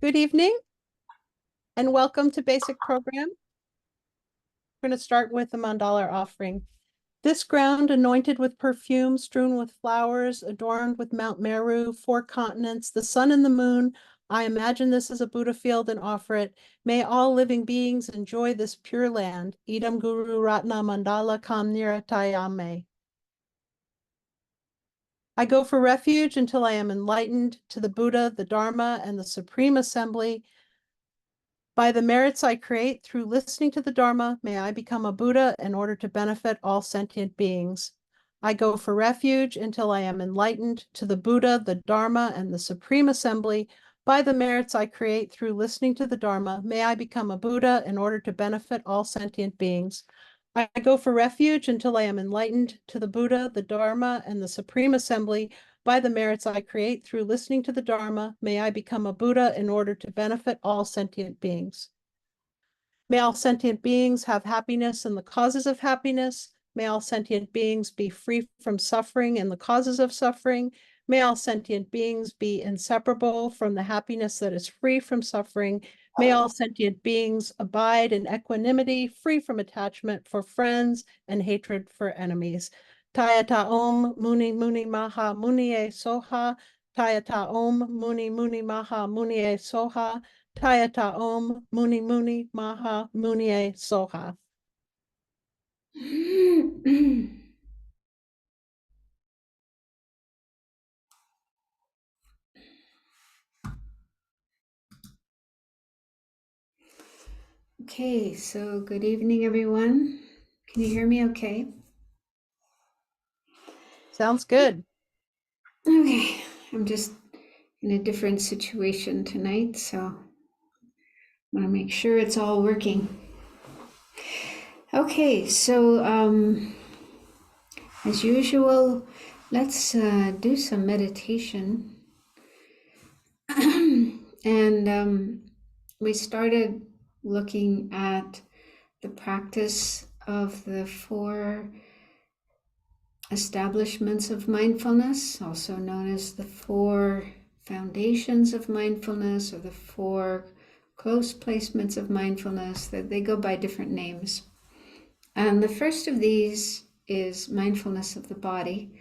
Good evening and welcome to Basic Program. We're going to start with the mandala offering. This ground anointed with perfume, strewn with flowers, adorned with Mount Meru, 4 continents, the sun and the moon. I imagine this as a Buddha field and offer it. May all living beings enjoy this pure land. Idam Guru Ratna Mandala Kam Niratayame. I go for refuge until I am enlightened to the Buddha, the Dharma, and the Supreme Assembly. By the merits I create through listening to the Dharma, may I become a Buddha in order to benefit all sentient beings. I go for refuge until I am enlightened to the Buddha, the Dharma, and the Supreme Assembly. By the merits I create through listening to the Dharma, may I become a Buddha in order to benefit all sentient beings. I go for refuge until I am enlightened to the Buddha, the Dharma, and the Supreme Assembly. By the merits I create through listening to the Dharma, may I become a Buddha in order to benefit all sentient beings. May all sentient beings have happiness and the causes of happiness. May all sentient beings be free from suffering and the causes of suffering. May all sentient beings be inseparable from the happiness that is free from suffering. May all sentient beings abide in equanimity, free from attachment for friends and hatred for enemies. Tayata Om Muni Muni Maha Munie Soha. Tayata Om Muni Muni Maha Munie Soha. Tayata Om Muni Muni Maha Munie Soha. Okay, so good evening, everyone. Can you hear me okay? Sounds good. Okay, I'm just in a different situation tonight, so I want to make sure it's all working. Okay, so as usual, let's do some meditation. And we started looking at the practice of the 4 establishments of mindfulness, also known as the 4 foundations of mindfulness, or the 4 close placements of mindfulness, that they go by different names. And the first of these is mindfulness of the body.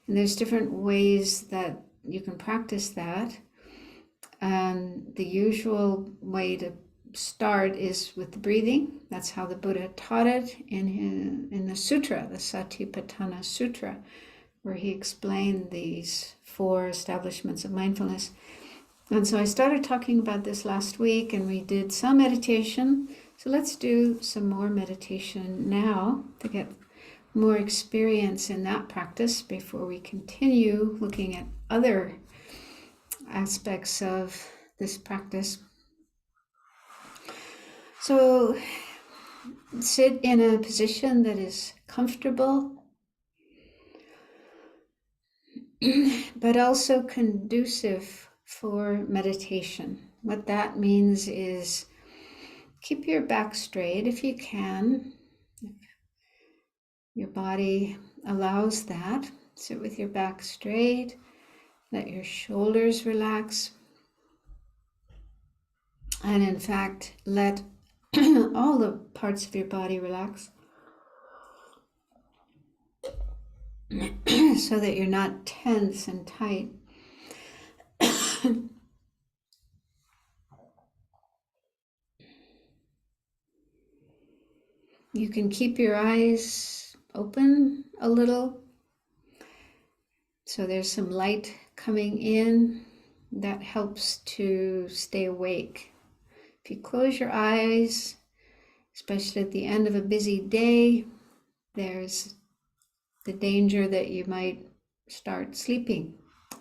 And there's different ways that you can practice that. And the usual way to start is with the breathing. That's how the Buddha taught it in the sutra, the Satipatthana Sutra, where he explained these 4 establishments of mindfulness. And so I started talking about this last week, and we did some meditation. So let's do some more meditation now to get more experience in that practice before we continue looking at other aspects of this practice. So sit in a position that is comfortable, but also conducive for meditation. What that means is keep your back straight if you can. If your body allows that, sit with your back straight. Let your shoulders relax. And in fact, let all the parts of your body relax so that you're not tense and tight. You can keep your eyes open a little. So there's some light coming in that helps to stay awake. If you close your eyes, especially at the end of a busy day, there's the danger that you might start sleeping.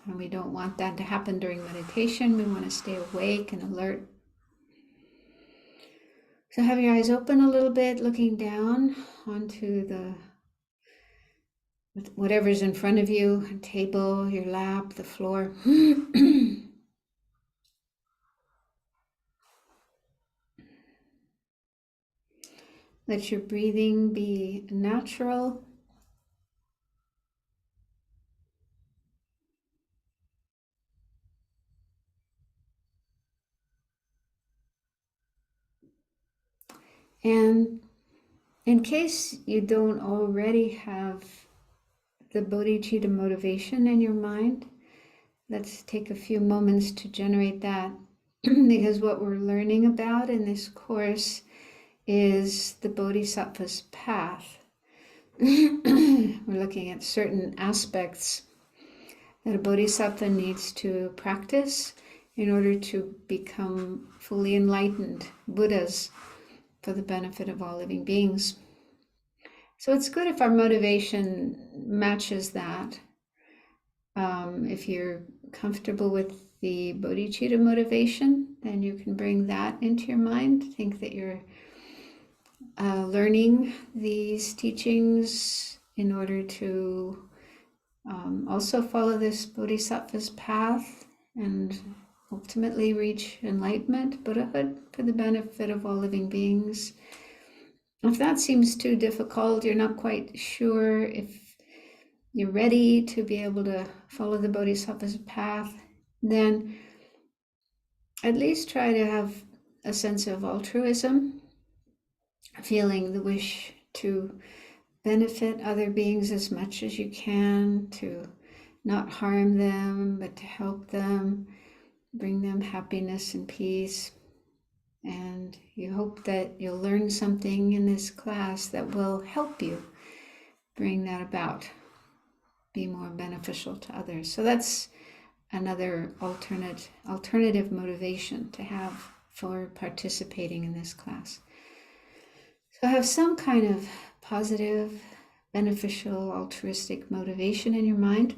And we don't want that to happen during meditation. We want to stay awake and alert. So have your eyes open a little bit, looking down onto whatever's in front of you, a table, your lap, the floor. Let your breathing be natural. And in case you don't already have the bodhicitta motivation in your mind, let's take a few moments to generate that, because what we're learning about in this course is the bodhisattva's path. We're looking at certain aspects that a bodhisattva needs to practice in order to become fully enlightened Buddhas for the benefit of all living beings. So it's good if our motivation matches that. If you're comfortable with the bodhicitta motivation, then you can bring that into your mind. Think that you're learning these teachings in order to also follow this bodhisattva's path and ultimately reach enlightenment, Buddhahood, for the benefit of all living beings. If that seems too difficult, you're not quite sure if you're ready to be able to follow the bodhisattva's path, then at least try to have a sense of altruism, feeling the wish to benefit other beings as much as you can, to not harm them, but to help them, bring them happiness and peace. And you hope that you'll learn something in this class that will help you bring that about, be more beneficial to others. So that's another alternative motivation to have for participating in this class. So have some kind of positive, beneficial, altruistic motivation in your mind.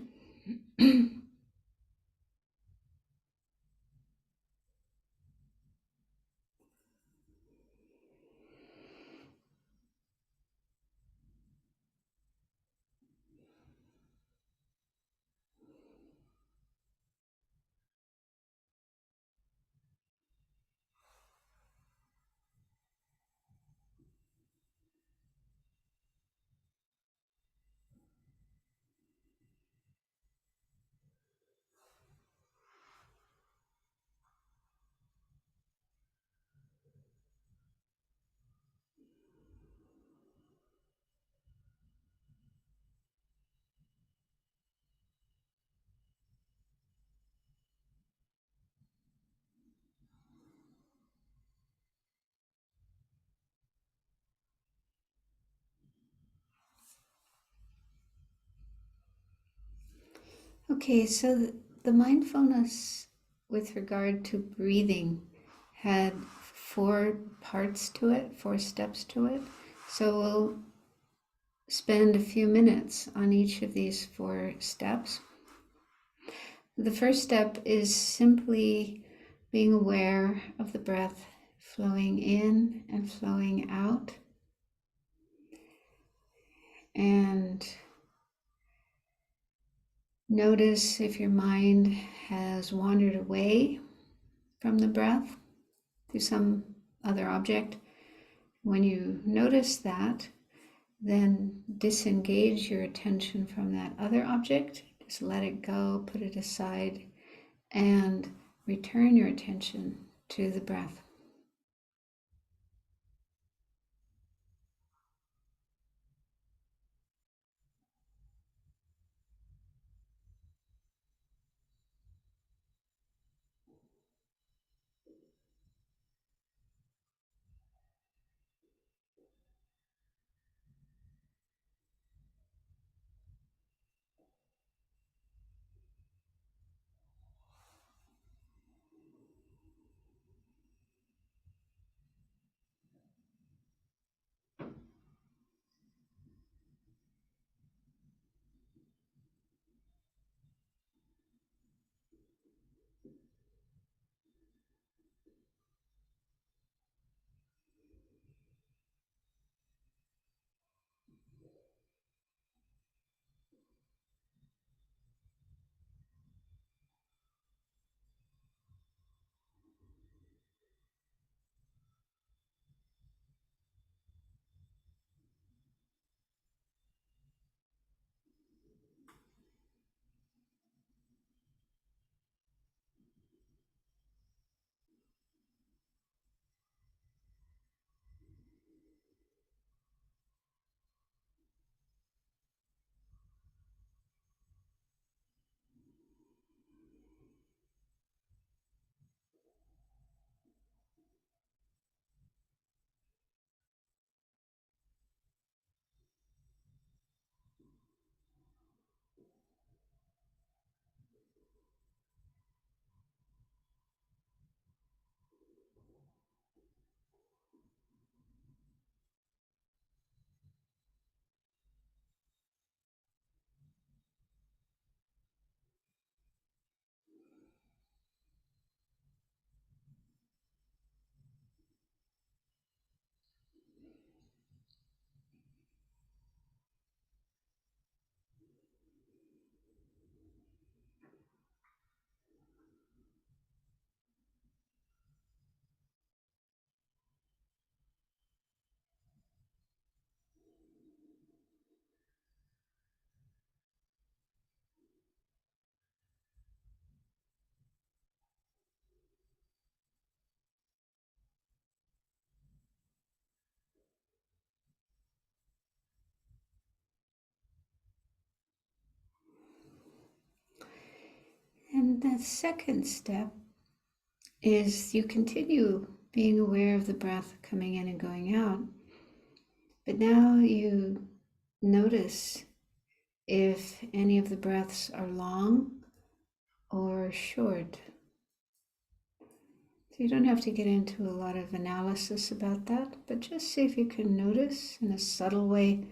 Okay, so the mindfulness with regard to breathing had 4 parts to it, 4 steps to it. So we'll spend a few minutes on each of these 4 steps. The first step is simply being aware of the breath flowing in and flowing out. And notice if your mind has wandered away from the breath to some other object. When you notice that, then disengage your attention from that other object. Just let it go, put it aside, and return your attention to the breath. the second step is you continue being aware of the breath coming in and going out, but now you notice if any of the breaths are long or short. So you don't have to get into a lot of analysis about that, but just see if you can notice in a subtle way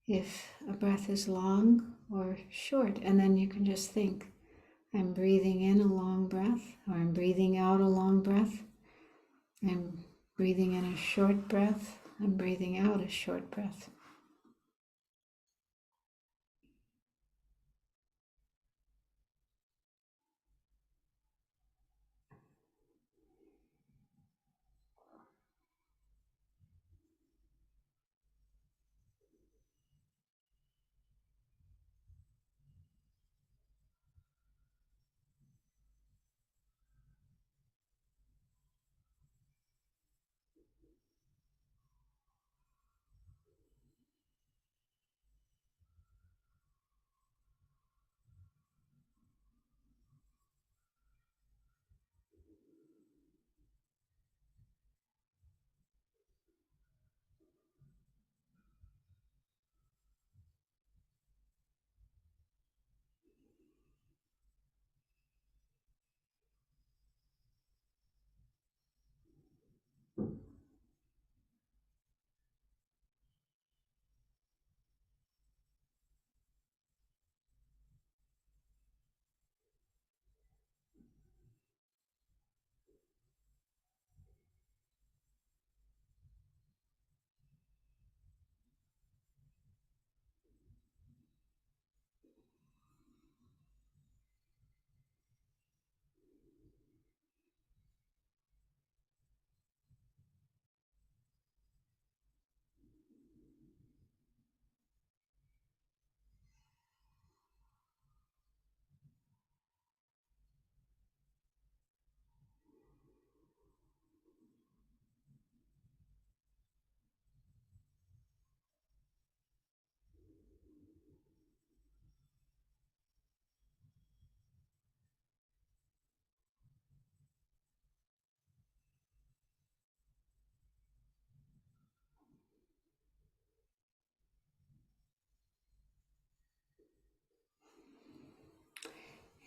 if a breath is long or short. And then you can just think, I'm breathing in a long breath, or I'm breathing out a long breath. I'm breathing in a short breath. I'm breathing out a short breath.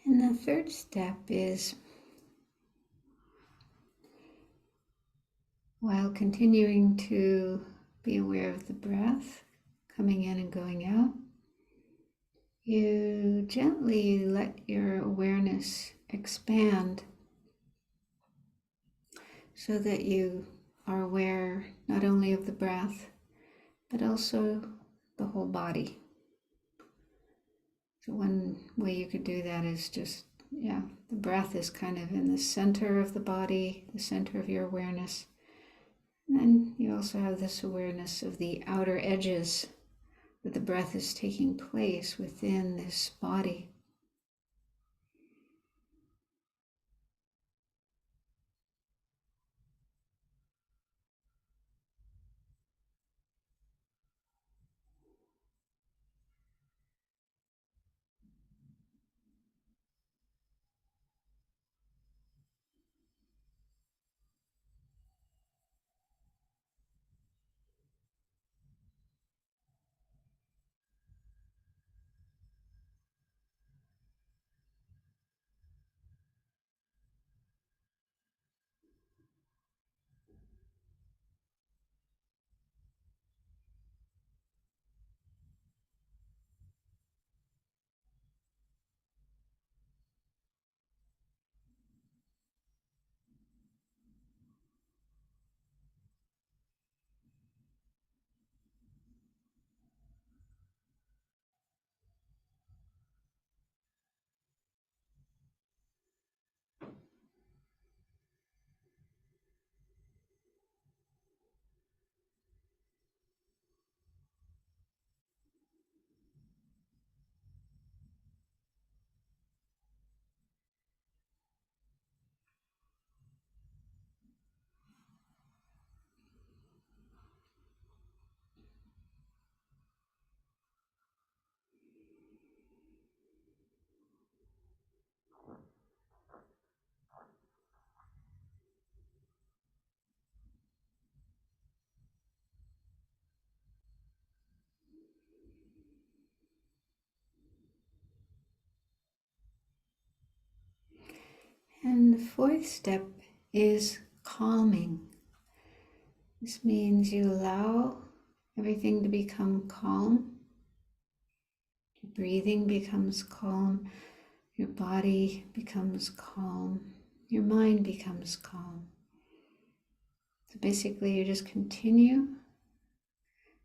And the third step is, while continuing to be aware of the breath coming in and going out, you gently let your awareness expand so that you are aware not only of the breath, but also the whole body. So one way you could do that is just, the breath is kind of in the center of the body, the center of your awareness. And then you also have this awareness of the outer edges that the breath is taking place within this body. the fourth step is calming. This means you allow everything to become calm. Your breathing becomes calm. Your body becomes calm. Your mind becomes calm. So basically, you just continue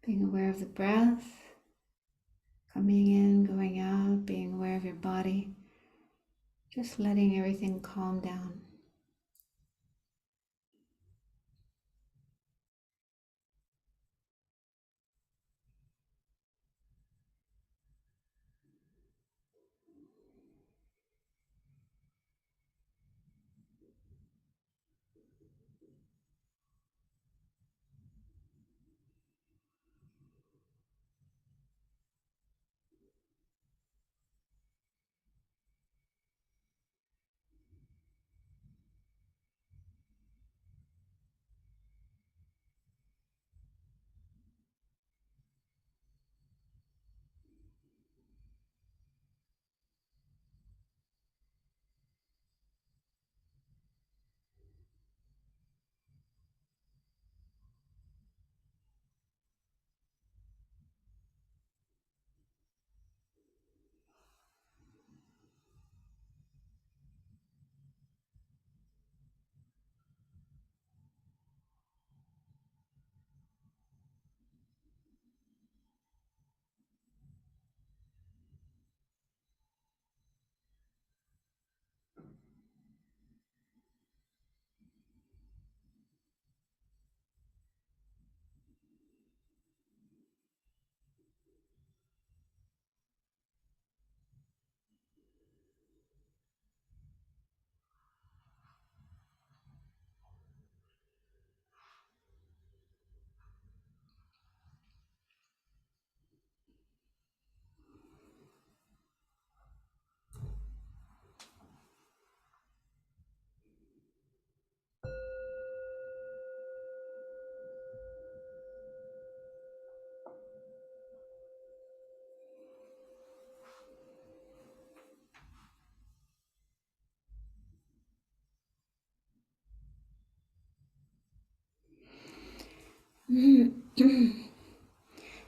being aware of the breath, coming in, going out, being aware of your body, just letting everything calm down.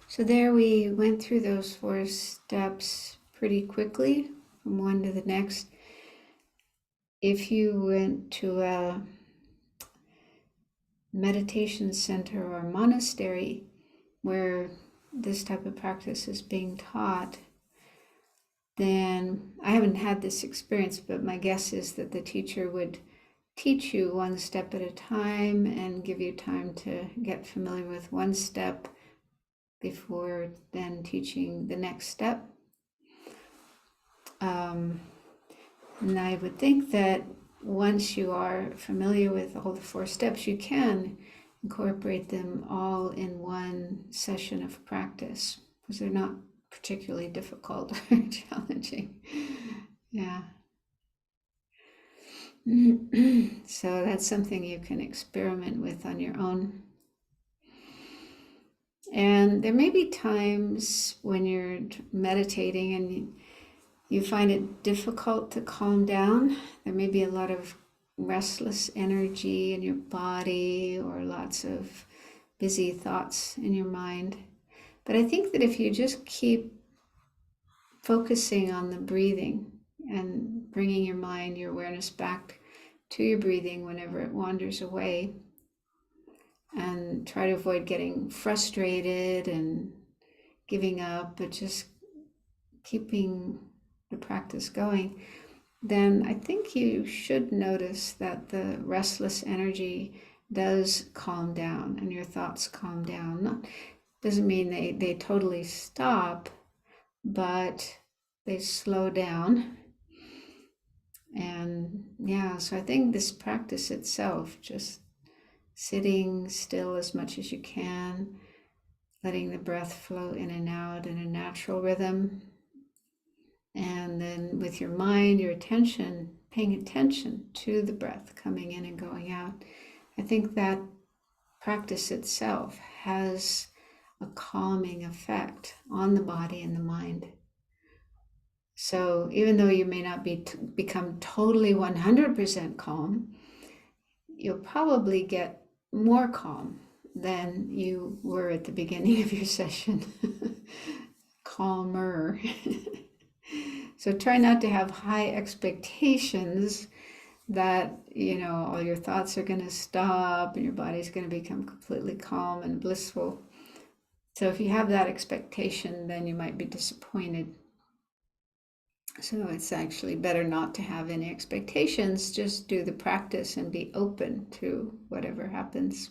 So there we went through those 4 steps pretty quickly, from one to the next. If you went to a meditation center or monastery where this type of practice is being taught, then I haven't had this experience, but my guess is that the teacher would teach you 1 step at a time and give you time to get familiar with 1 step before then teaching the next step. And I would think that once you are familiar with all the 4 steps, you can incorporate them all in 1 session of practice, because they're not particularly difficult or challenging. Yeah. So that's something you can experiment with on your own. And there may be times when you're meditating and you find it difficult to calm down. There may be a lot of restless energy in your body or lots of busy thoughts in your mind. But I think that if you just keep focusing on the breathing and bringing your mind, your awareness back to your breathing whenever it wanders away, and try to avoid getting frustrated and giving up, but just keeping the practice going, then I think you should notice that the restless energy does calm down and your thoughts calm down. Doesn't mean they totally stop, but they slow down. And yeah, so I think this practice itself, just sitting still as much as you can, letting the breath flow in and out in a natural rhythm, and then with your mind, your attention, paying attention to the breath coming in and going out. I think that practice itself has a calming effect on the body and the mind. So even though you may not become totally 100% calm, you'll probably get more calm than you were at the beginning of your session. Calmer. So try not to have high expectations that, all your thoughts are going to stop and your body's going to become completely calm and blissful. So if you have that expectation, then you might be disappointed. So it's actually better not to have any expectations, just do the practice and be open to whatever happens.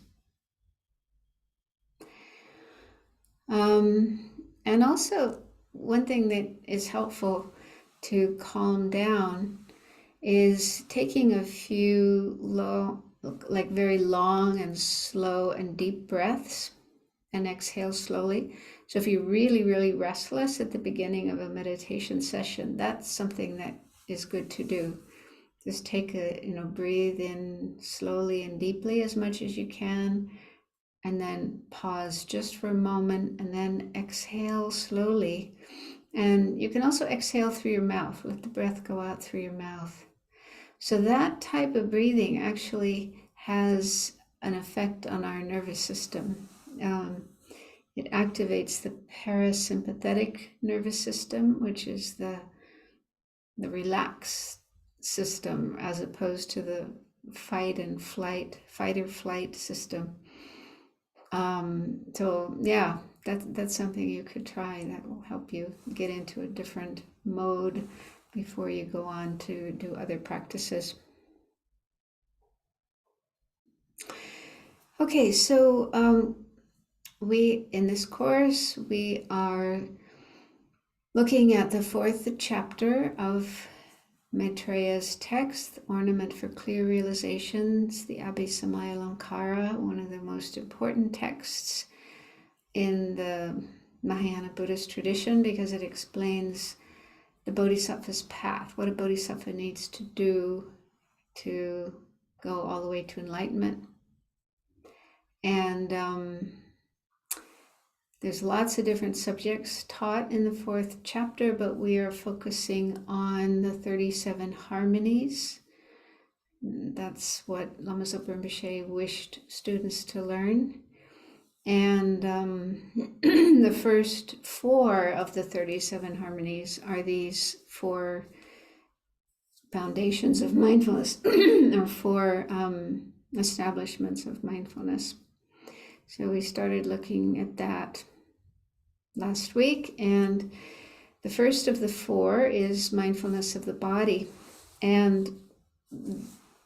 And also, one thing that is helpful to calm down is taking a few very long and slow and deep breaths and exhale slowly. So if you're really, really restless at the beginning of a meditation session, that's something that is good to do. Just take breathe in slowly and deeply as much as you can, and then pause just for a moment, and then exhale slowly. And you can also exhale through your mouth. Let the breath go out through your mouth. So that type of breathing actually has an effect on our nervous system. It activates the parasympathetic nervous system, which is the relaxed system, as opposed to the fight or flight system. So yeah, that's something you could try. That will help you get into a different mode before you go on to do other practices. Okay, so in this course, we are looking at the 4th chapter of Maitreya's text, Ornament for Clear Realizations, the Abhisamayalankara, one of the most important texts in the Mahayana Buddhist tradition, because it explains the bodhisattva's path, what a bodhisattva needs to do to go all the way to enlightenment. And there's lots of different subjects taught in the 4th chapter, but we are focusing on the 37 harmonies. That's what Lama Zopa Rinpoche wished students to learn. And the first 4 of the 37 harmonies are these 4 foundations of mindfulness, or 4 establishments of mindfulness. So we started looking at that last week, and the first of the 4 is mindfulness of the body. And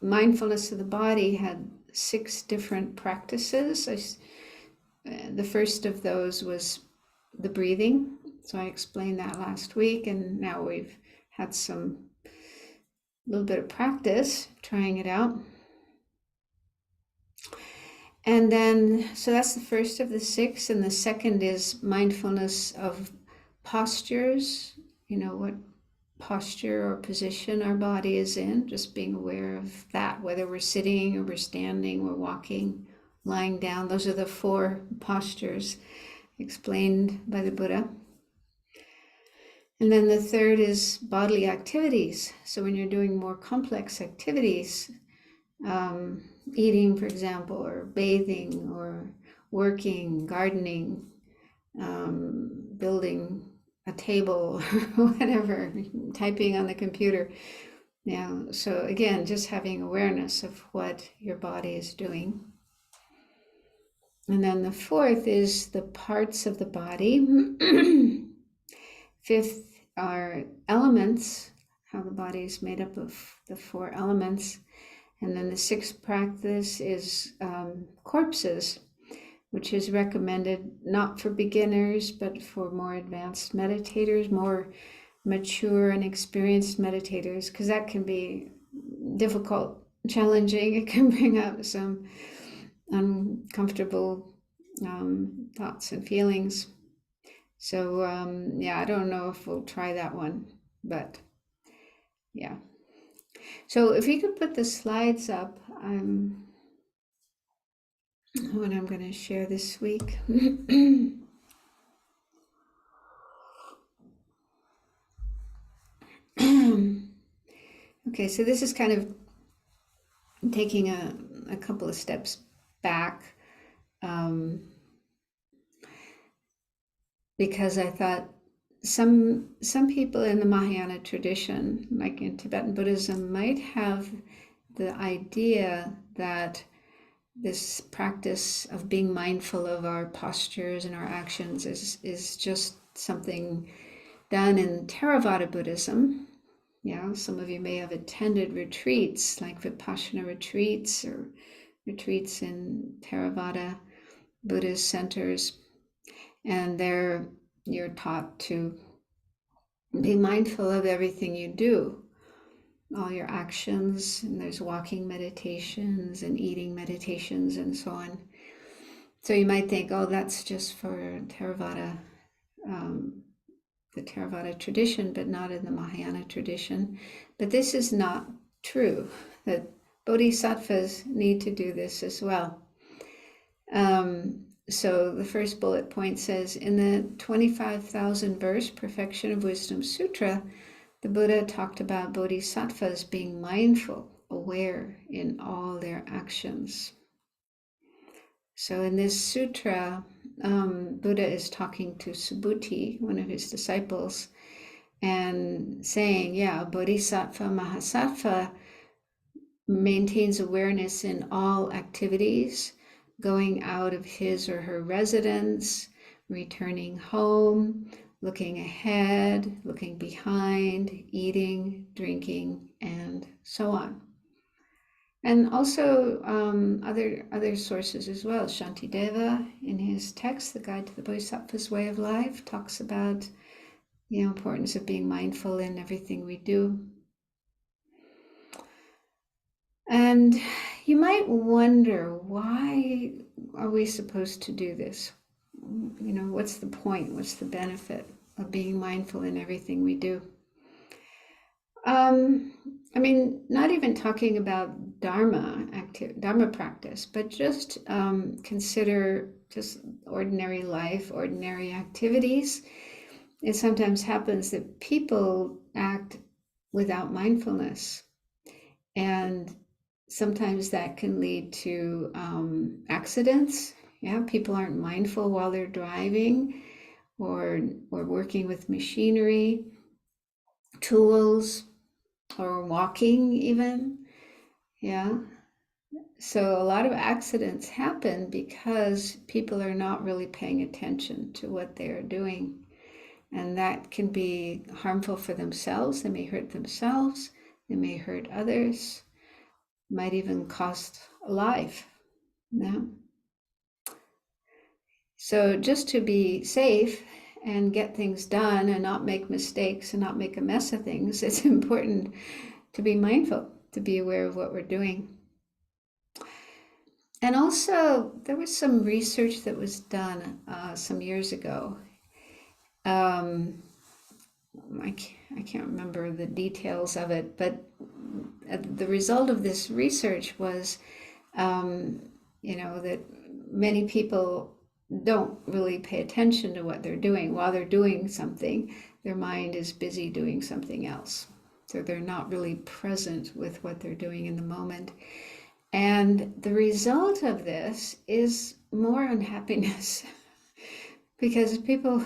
mindfulness of the body had 6 different practices. The first of those was the breathing. So I explained that last week, and now we've had a little bit of practice trying it out. And then, so that's the first of the 6, and the second is mindfulness of postures, what posture or position our body is in, just being aware of that, whether we're sitting or we're standing, we're walking, lying down. Those are the 4 postures explained by the Buddha. And then the third is bodily activities. So when you're doing more complex activities, eating, for example, or bathing, or working, gardening, building a table, or whatever, typing on the computer. So again, just having awareness of what your body is doing. And then the 4th is the parts of the body. 5th are elements, how the body is made up of the 4 elements. And then the 6th practice is corpses, which is recommended not for beginners, but for more advanced meditators, more mature and experienced meditators, because that can be difficult, challenging. It can bring up some uncomfortable thoughts and feelings. So I don't know if we'll try that one, but yeah. So if you could put the slides up, what I'm going to share this week. Okay, so this is kind of taking a couple of steps back, because I thought some people in the Mahayana tradition, like in Tibetan Buddhism, might have the idea that this practice of being mindful of our postures and our actions is just something done in Theravada Buddhism. Yeah, some of you may have attended retreats like Vipassana retreats or retreats in Theravada Buddhist centers, and there you're taught to be mindful of everything you do, all your actions, and there's walking meditations and eating meditations and so on. So you might think, oh, that's just for Theravada, the Theravada tradition, but not in the Mahayana tradition. But this is not true, that bodhisattvas need to do this as well. So the first bullet point says, in the 25,000 verse Perfection of Wisdom Sutra, the Buddha talked about bodhisattvas being mindful, aware in all their actions. So in this sutra, Buddha is talking to Subhuti, one of his disciples, and saying, yeah, bodhisattva, mahasattva maintains awareness in all activities, going out of his or her residence, returning home, looking ahead, looking behind, eating, drinking, and so on. And also other sources as well. Shantideva, in his text, The Guide to the Bodhisattva's Way of Life, talks about the importance of being mindful in everything we do. And you might wonder, why are we supposed to do this? You know, what's the point? What's the benefit of being mindful in everything we do? I mean, not even talking about Dharma practice, but just consider just ordinary life, ordinary activities. It sometimes happens that people act without mindfulness, and sometimes that can lead to accidents. Yeah, people aren't mindful while they're driving or working with machinery, tools, or walking even. Yeah. So a lot of accidents happen because people are not really paying attention to what they are doing. And that can be harmful for themselves. They may hurt themselves. They may hurt others. Might even cost a life. Yeah. So just to be safe and get things done and not make mistakes and not make a mess of things, it's important to be mindful, to be aware of what we're doing. And also, there was some research that was done some years ago. I can't remember the details of it, but the result of this research was, that many people don't really pay attention to what they're doing. While they're doing something, their mind is busy doing something else. So they're not really present with what they're doing in the moment. And the result of this is more unhappiness. Because people,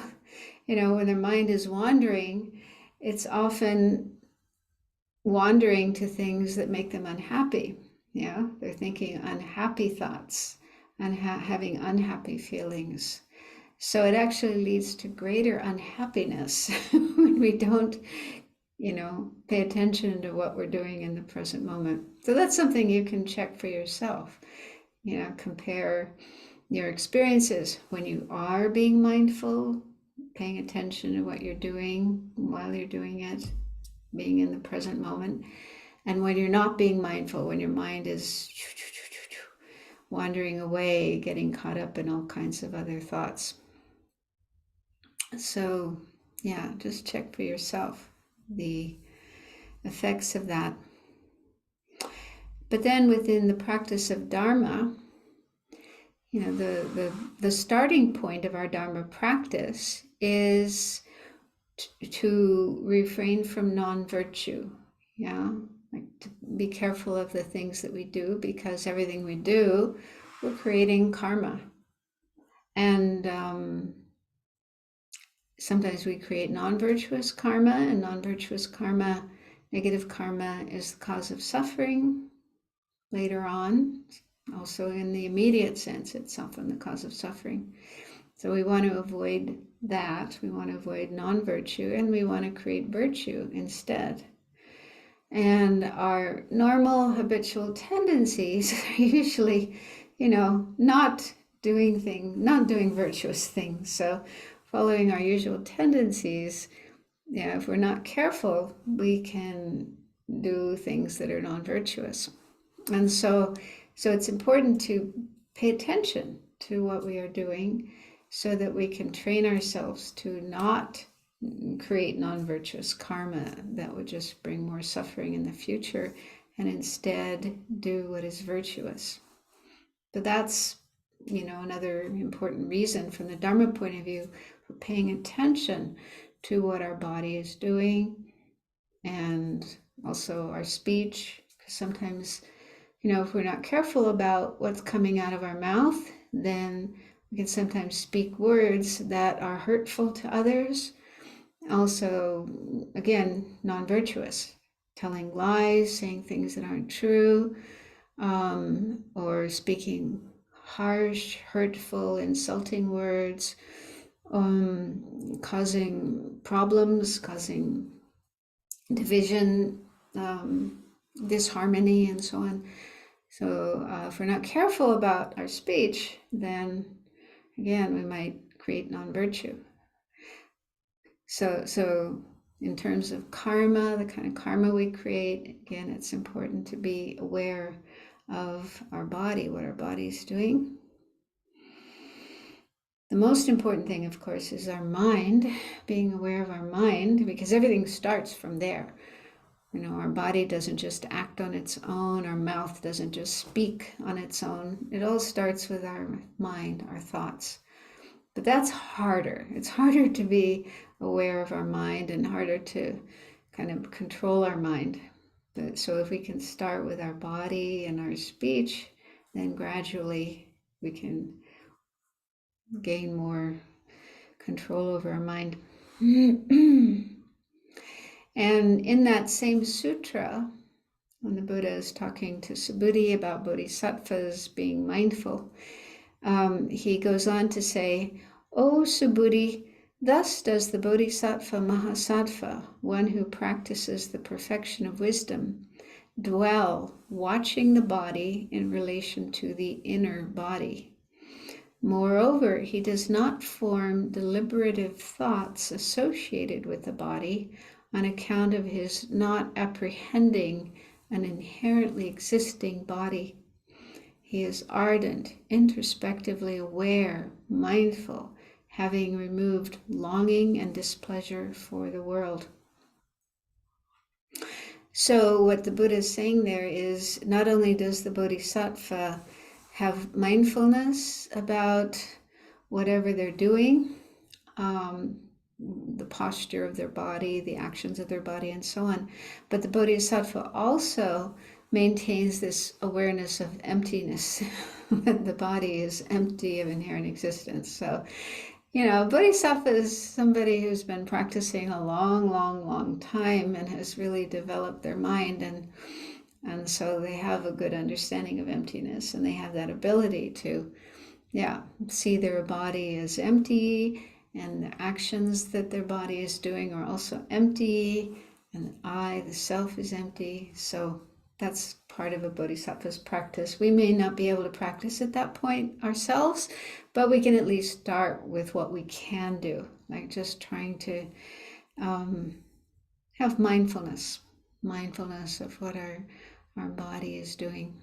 when their mind is wandering, it's often wandering to things that make them unhappy. Yeah, they're thinking unhappy thoughts and having unhappy feelings. So it actually leads to greater unhappiness when we don't, pay attention to what we're doing in the present moment. So that's something you can check for yourself. Compare your experiences when you are being mindful, paying attention to what you're doing while you're doing it, being in the present moment, and when you're not being mindful, when your mind is wandering away, getting caught up in all kinds of other thoughts. So, yeah, just check for yourself the effects of that. But then within the practice of Dharma, the starting point of our Dharma practice is to refrain from non-virtue. Yeah, like to be careful of the things that we do, because everything we do, we're creating karma. And sometimes we create non-virtuous karma, and non-virtuous karma, negative karma, is the cause of suffering later on. Also in the immediate sense, it's often the cause of suffering. So we want to avoid that. We want to avoid non-virtue, and we want to create virtue instead. And our normal habitual tendencies are usually, not doing virtuous things. So following our usual tendencies, if we're not careful, we can do things that are non-virtuous. And so it's important to pay attention to what we are doing so that we can train ourselves to not create non-virtuous karma that would just bring more suffering in the future, and instead do what is virtuous. But that's, another important reason from the Dharma point of view for paying attention to what our body is doing, and also our speech. Because sometimes, if we're not careful about what's coming out of our mouth, then we can sometimes speak words that are hurtful to others. Also, again, non-virtuous, telling lies, saying things that aren't true, or speaking harsh, hurtful, insulting words, causing problems, causing division, disharmony, and so on. So if we're not careful about our speech, then again, we might create non-virtue. So in terms of karma, the kind of karma we create, again, it's important to be aware of our body, what our body is doing. The most important thing, of course, is our mind, being aware of our mind, because everything starts from there. Our body doesn't just act on its own, our mouth doesn't just speak on its own. It all starts with our mind, our thoughts. But that's harder. It's harder to be aware of our mind and harder to kind of control our mind. So if we can start with our body and our speech, then gradually we can gain more control over our mind. And in that same sutra, when the Buddha is talking to Subhuti about bodhisattvas being mindful, he goes on to say, "O Subhuti, thus does the bodhisattva mahasattva, one who practices the perfection of wisdom, dwell, watching the body in relation to the inner body. Moreover, he does not form deliberative thoughts associated with the body on account of his not apprehending an inherently existing body. He is ardent, introspectively aware, mindful, having removed longing and displeasure for the world." So what the Buddha is saying there is, not only does the bodhisattva have mindfulness about whatever they're doing, the posture of their body, the actions of their body, and so on, but the bodhisattva also maintains this awareness of emptiness, that the body is empty of inherent existence. So, bodhisattva is somebody who's been practicing a long time and has really developed their mind, and so they have a good understanding of emptiness, and they have that ability to, see their body as empty, and the actions that their body is doing are also empty, and the I, the self, is empty. So that's part of a bodhisattva's practice. We may not be able to practice at that point ourselves, but we can at least start with what we can do, like just trying to have mindfulness of what our body is doing.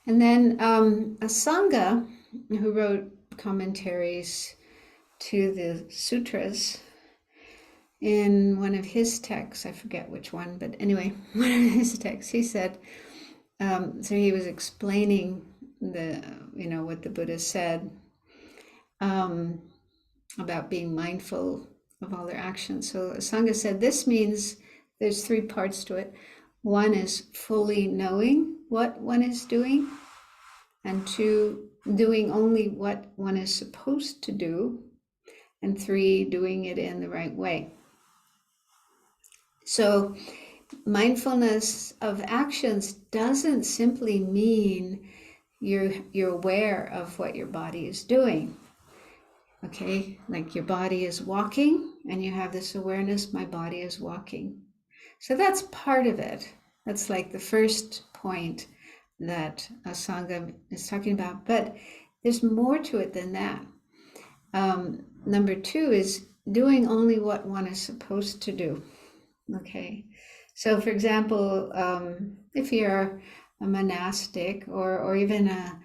And then a Sangha who wrote commentaries to the sutras, in one of his texts, I forget which one, but anyway, one of his texts, he said, so he was explaining what the Buddha said about being mindful of all their actions. So Sangha said, this means there's three parts to it. One is fully knowing what one is doing, and 2, doing only what one is supposed to do, and 3, doing it in the right way. So mindfulness of actions doesn't simply mean you're aware of what your body is doing. Okay, like your body is walking and you have this awareness, my body is walking. So that's part of it. That's like the first point that Sangha is talking about. But there's more to it than that. Number 2 is doing only what one is supposed to do. Okay, so for example, if you're a monastic or even a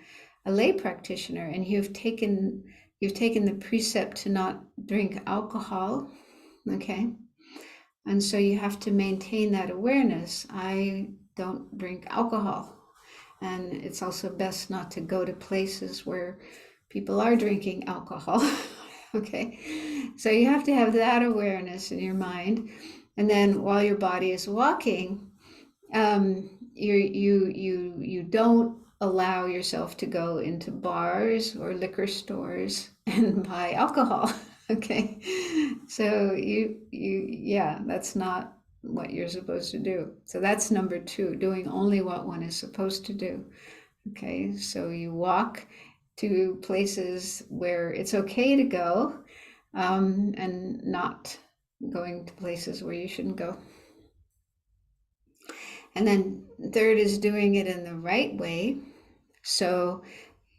lay practitioner, and you've taken the precept to not drink alcohol, okay, and so you have to maintain that awareness. I don't drink alcohol, and it's also best not to go to places where people are drinking alcohol. Okay, so you have to have that awareness in your mind. And then while your body is walking, you don't allow yourself to go into bars or liquor stores and buy alcohol. Okay, so yeah, that's not what you're supposed to do. So that's number 2, doing only what one is supposed to do. Okay, so you walk to places where it's okay to go, and not going to places where you shouldn't go. And then 3rd is doing it in the right way. So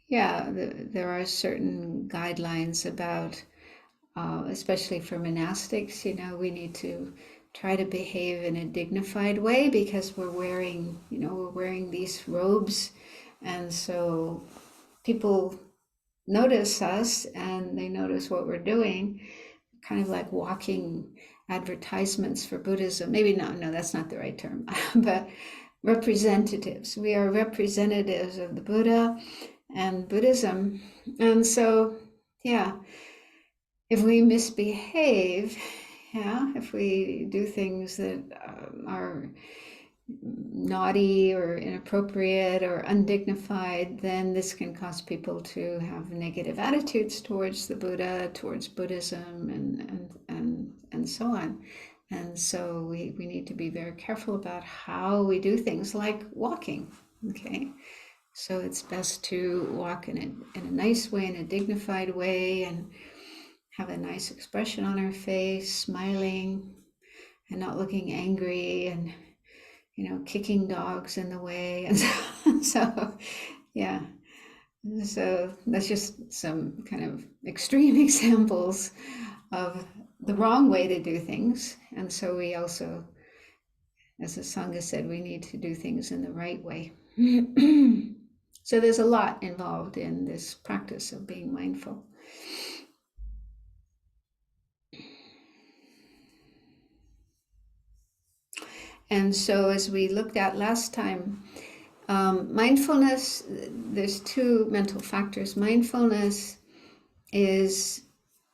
yeah, there are certain guidelines about, especially for monastics, we need to try to behave in a dignified way because we're wearing these robes. And so people notice us and they notice what we're doing, kind of like walking advertisements for Buddhism. Maybe not, no, that's not the right term, but representatives. We are representatives of the Buddha and Buddhism. And so, yeah, if we misbehave, if we do things that are naughty or inappropriate or undignified, then this can cause people to have negative attitudes towards the Buddha, towards Buddhism, and so on. And so we need to be very careful about how we do things like walking. Okay, so it's best to walk in a nice way, in a dignified way, and have a nice expression on our face, smiling and not looking angry, and kicking dogs in the way. And so yeah, so that's just some kind of extreme examples of the wrong way to do things. And so we also, as the Sangha said, we need to do things in the right way. So there's a lot involved in this practice of being mindful. And so as we looked at last time, mindfulness, there's 2 mental factors. Mindfulness is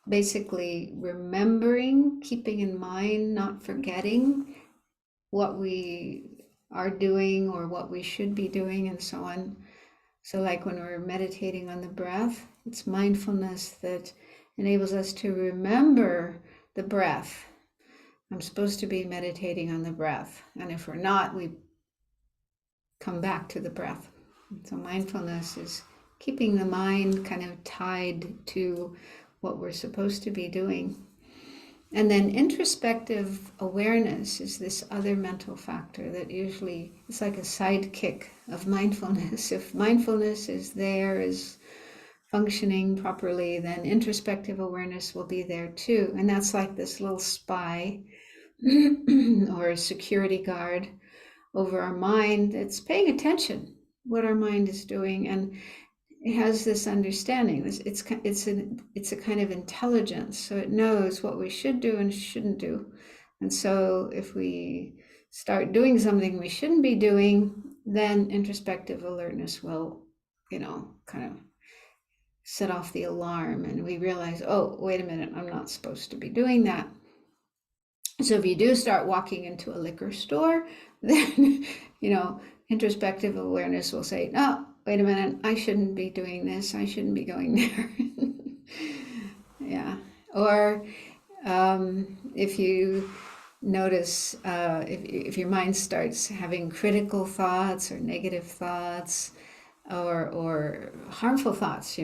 basically remembering, keeping in mind, not forgetting what we are doing or what we should be doing, and so on. So like when we're meditating on the breath, it's mindfulness that enables us to remember the breath. I'm supposed to be meditating on the breath. And if we're not, we come back to the breath. So mindfulness is keeping the mind kind of tied to what we're supposed to be doing. And then introspective awareness is this other mental factor that usually it's like a sidekick of mindfulness. If mindfulness is there, is functioning properly, then introspective awareness will be there too. And that's like this little spy or a security guard over our mind. It's paying attention what our mind is doing, and it has this understanding. It's a kind of intelligence, so it knows what we should do and shouldn't do. And so if we start doing something we shouldn't be doing, then introspective alertness will, kind of set off the alarm, and we realize, oh, wait a minute, I'm not supposed to be doing that. So if you do start walking into a liquor store, then, introspective awareness will say, no, wait a minute, I shouldn't be doing this. I shouldn't be going there. Yeah. Or if you notice, if your mind starts having critical thoughts or negative thoughts, or harmful thoughts,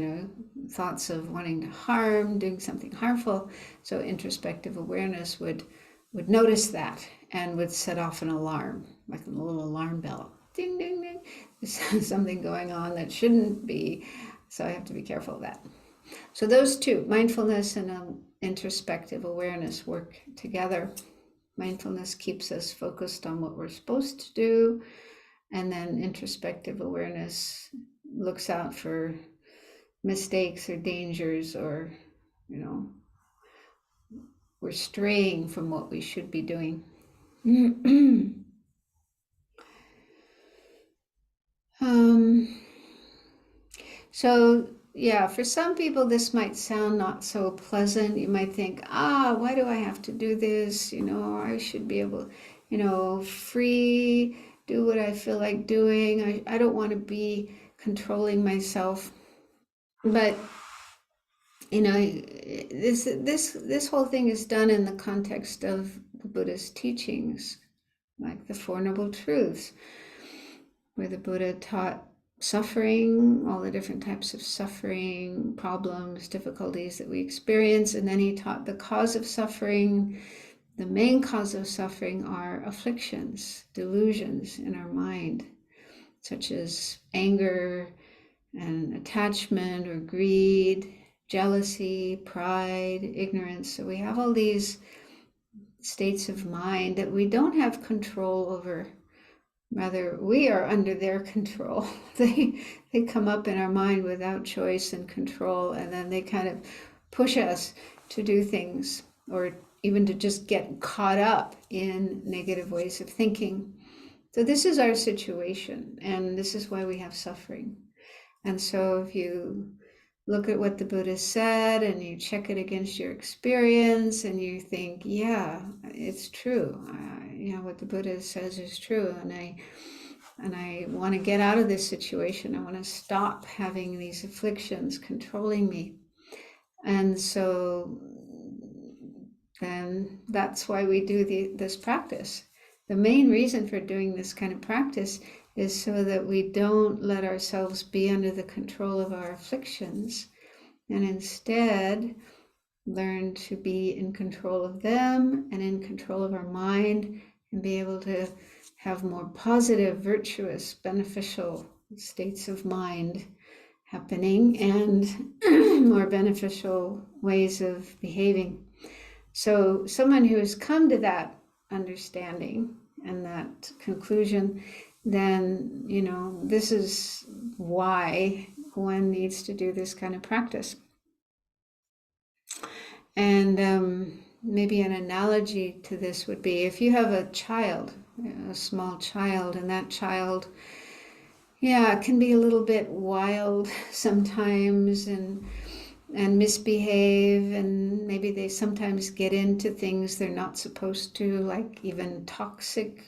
thoughts of wanting to harm, doing something harmful. So introspective awareness would notice that and would set off an alarm, like a little alarm bell. Ding, ding, ding. There's something going on that shouldn't be. So I have to be careful of that. So those two, mindfulness and introspective awareness, work together. Mindfulness keeps us focused on what we're supposed to do. And then introspective awareness looks out for mistakes or dangers, or, we're straying from what we should be doing. So, yeah, for some people, this might sound not so pleasant. You might think, why do I have to do this? I should be able, free, do what I feel like doing. I don't want to be controlling myself. But, this whole thing is done in the context of the Buddha's teachings, like the Four Noble Truths, where the Buddha taught suffering, all the different types of suffering, problems, difficulties that we experience. And then he taught the cause of suffering. The main cause of suffering are afflictions, delusions in our mind, such as anger and attachment or greed, jealousy, pride, ignorance. So we have all these states of mind that we don't have control over. Rather, we are under their control. They come up in our mind without choice and control, and then they kind of push us to do things, or even to just get caught up in negative ways of thinking. So this is our situation, and this is why we have suffering. And so if you look at what the Buddha said and you check it against your experience and you think, yeah, it's true. What the Buddha says is true. And I want to get out of this situation. I want to stop having these afflictions controlling me. And so then that's why we do this practice. The main reason for doing this kind of practice is so that we don't let ourselves be under the control of our afflictions, and instead learn to be in control of them and in control of our mind, and be able to have more positive, virtuous, beneficial states of mind happening, and more beneficial ways of behaving. So someone who has come to that understanding and that conclusion, then, this is why one needs to do this kind of practice. And maybe an analogy to this would be, if you have a child, a small child, and that child, can be a little bit wild sometimes and misbehave, and maybe they sometimes get into things they're not supposed to, like even toxic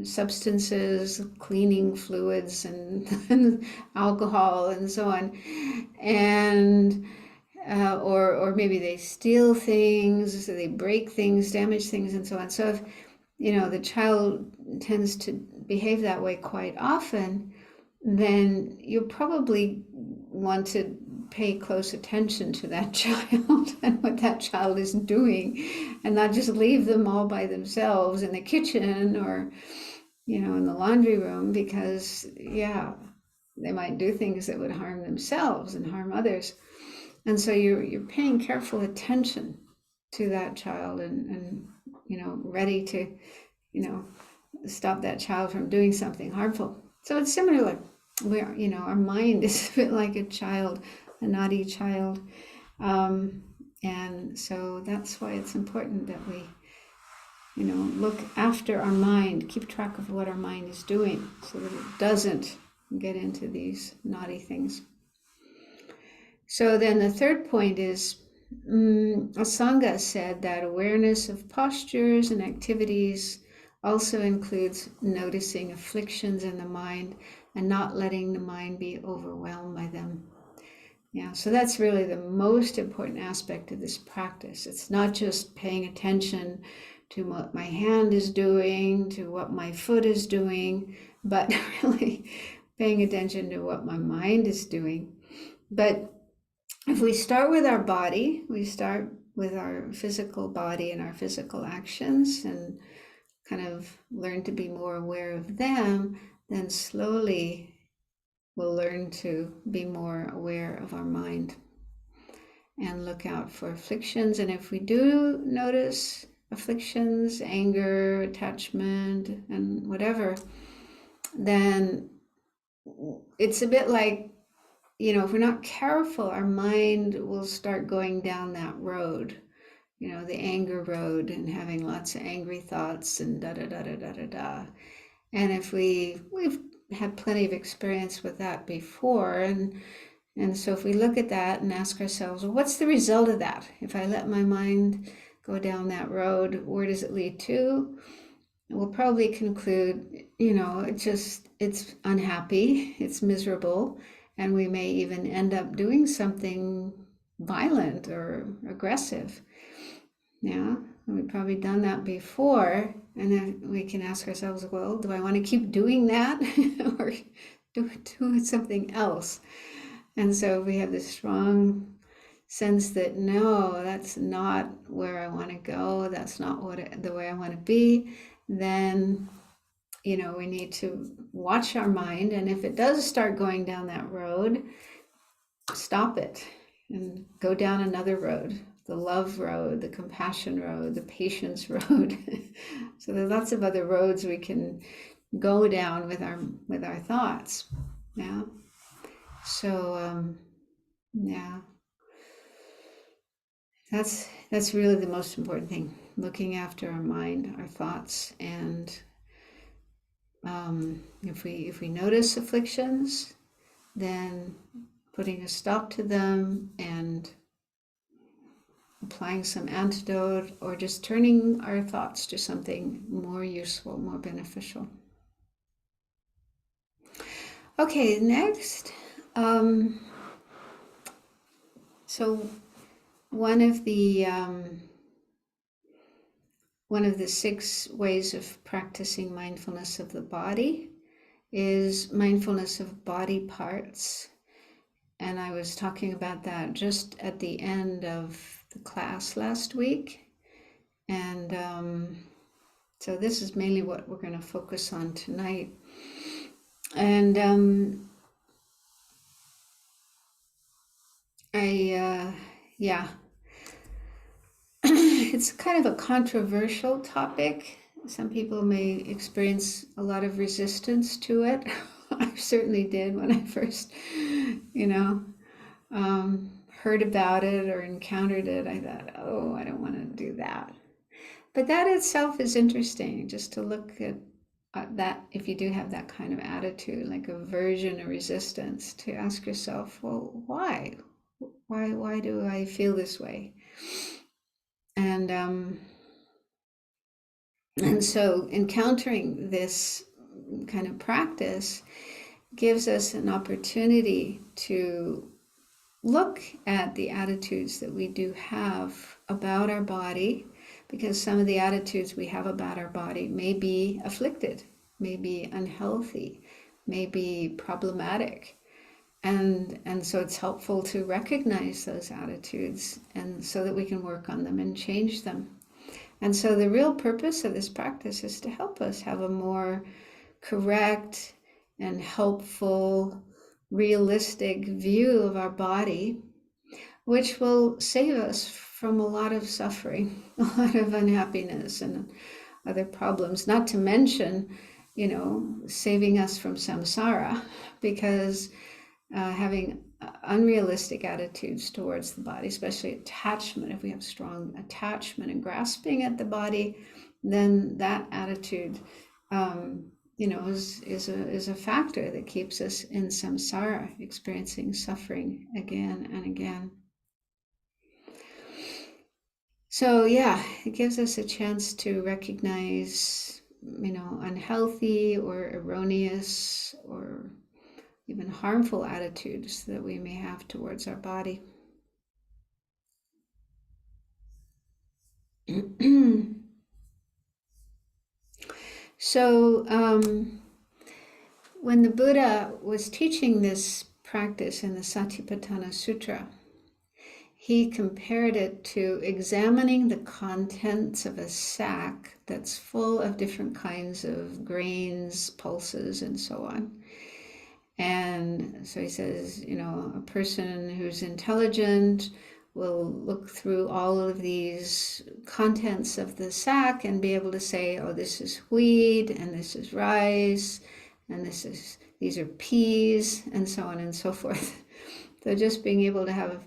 substances, cleaning fluids and alcohol and so on, and or maybe they steal things, so they break things, damage things, and so on. So if the child tends to behave that way quite often, then you'll probably want to pay close attention to that child and what that child is doing, and not just leave them all by themselves in the kitchen or, in the laundry room, because, they might do things that would harm themselves and harm others. And so you're paying careful attention to that child and ready to, stop that child from doing something harmful. So it's similar, where, our mind is a bit like a child, a naughty child. And so that's why it's important that we, look after our mind, keep track of what our mind is doing, so that it doesn't get into these naughty things. So then the third point is Asanga said that awareness of postures and activities also includes noticing afflictions in the mind and not letting the mind be overwhelmed by them. Yeah, so that's really the most important aspect of this practice. It's not just paying attention to what my hand is doing, to what my foot is doing, but really paying attention to what my mind is doing. But if we start with our body, we start with our physical body and our physical actions and kind of learn to be more aware of them, then slowly we'll learn to be more aware of our mind and look out for afflictions. And if we do notice afflictions, anger, attachment, and whatever, then it's a bit like, if we're not careful, our mind will start going down that road, the anger road, and having lots of angry thoughts and da da da da da da da. And if we've had plenty of experience with that before, and so if we look at that and ask ourselves, well, what's the result of that? If I let my mind go down that road, where does it lead to? We'll probably conclude, it's unhappy, it's miserable, and we may even end up doing something violent or aggressive. Yeah, we've probably done that before, and then we can ask ourselves, well, do I want to keep doing that or do something else? And so we have this strong sense that, no, that's not where I want to go, that's not the way I want to be, then we need to watch our mind, and if it does start going down that road, stop it and go down another road, the love road, the compassion road, the patience road. So there's lots of other roads we can go down with our thoughts. Yeah. So yeah, that's really the most important thing, looking after our mind, our thoughts, and if we notice afflictions, then putting a stop to them and applying some antidote, or just turning our thoughts to something more useful, more beneficial. Okay, next. So one of the 6 ways of practicing mindfulness of the body is mindfulness of body parts. And I was talking about that just at the end of the class last week. And so this is mainly what we're going to focus on tonight. And it's kind of a controversial topic. Some people may experience a lot of resistance to it. I certainly did when I first, heard about it or encountered it. I thought, oh, I don't want to do that. But that itself is interesting, just to look at that. If you do have that kind of attitude, like aversion or resistance, to ask yourself, well, why do I feel this way? And so encountering this kind of practice gives us an opportunity to look at the attitudes that we do have about our body, because some of the attitudes we have about our body may be afflicted, may be unhealthy, may be problematic. And so it's helpful to recognize those attitudes, and so that we can work on them and change them. And so the real purpose of this practice is to help us have a more correct and helpful, realistic view of our body, which will save us from a lot of suffering, a lot of unhappiness and other problems, not to mention, saving us from samsara, because having unrealistic attitudes towards the body, especially attachment, if we have strong attachment and grasping at the body, then that attitude is a factor that keeps us in samsara, experiencing suffering again and again. So yeah, it gives us a chance to recognize, unhealthy or erroneous or even harmful attitudes that we may have towards our body. So when the Buddha was teaching this practice in the Satipatthana Sutra, he compared it to examining the contents of a sack that's full of different kinds of grains, pulses, and so on. And so he says, a person who's intelligent will look through all of these contents of the sack and be able to say, oh, this is wheat, and this is rice, and these are peas, and so on and so forth. So just being able to have,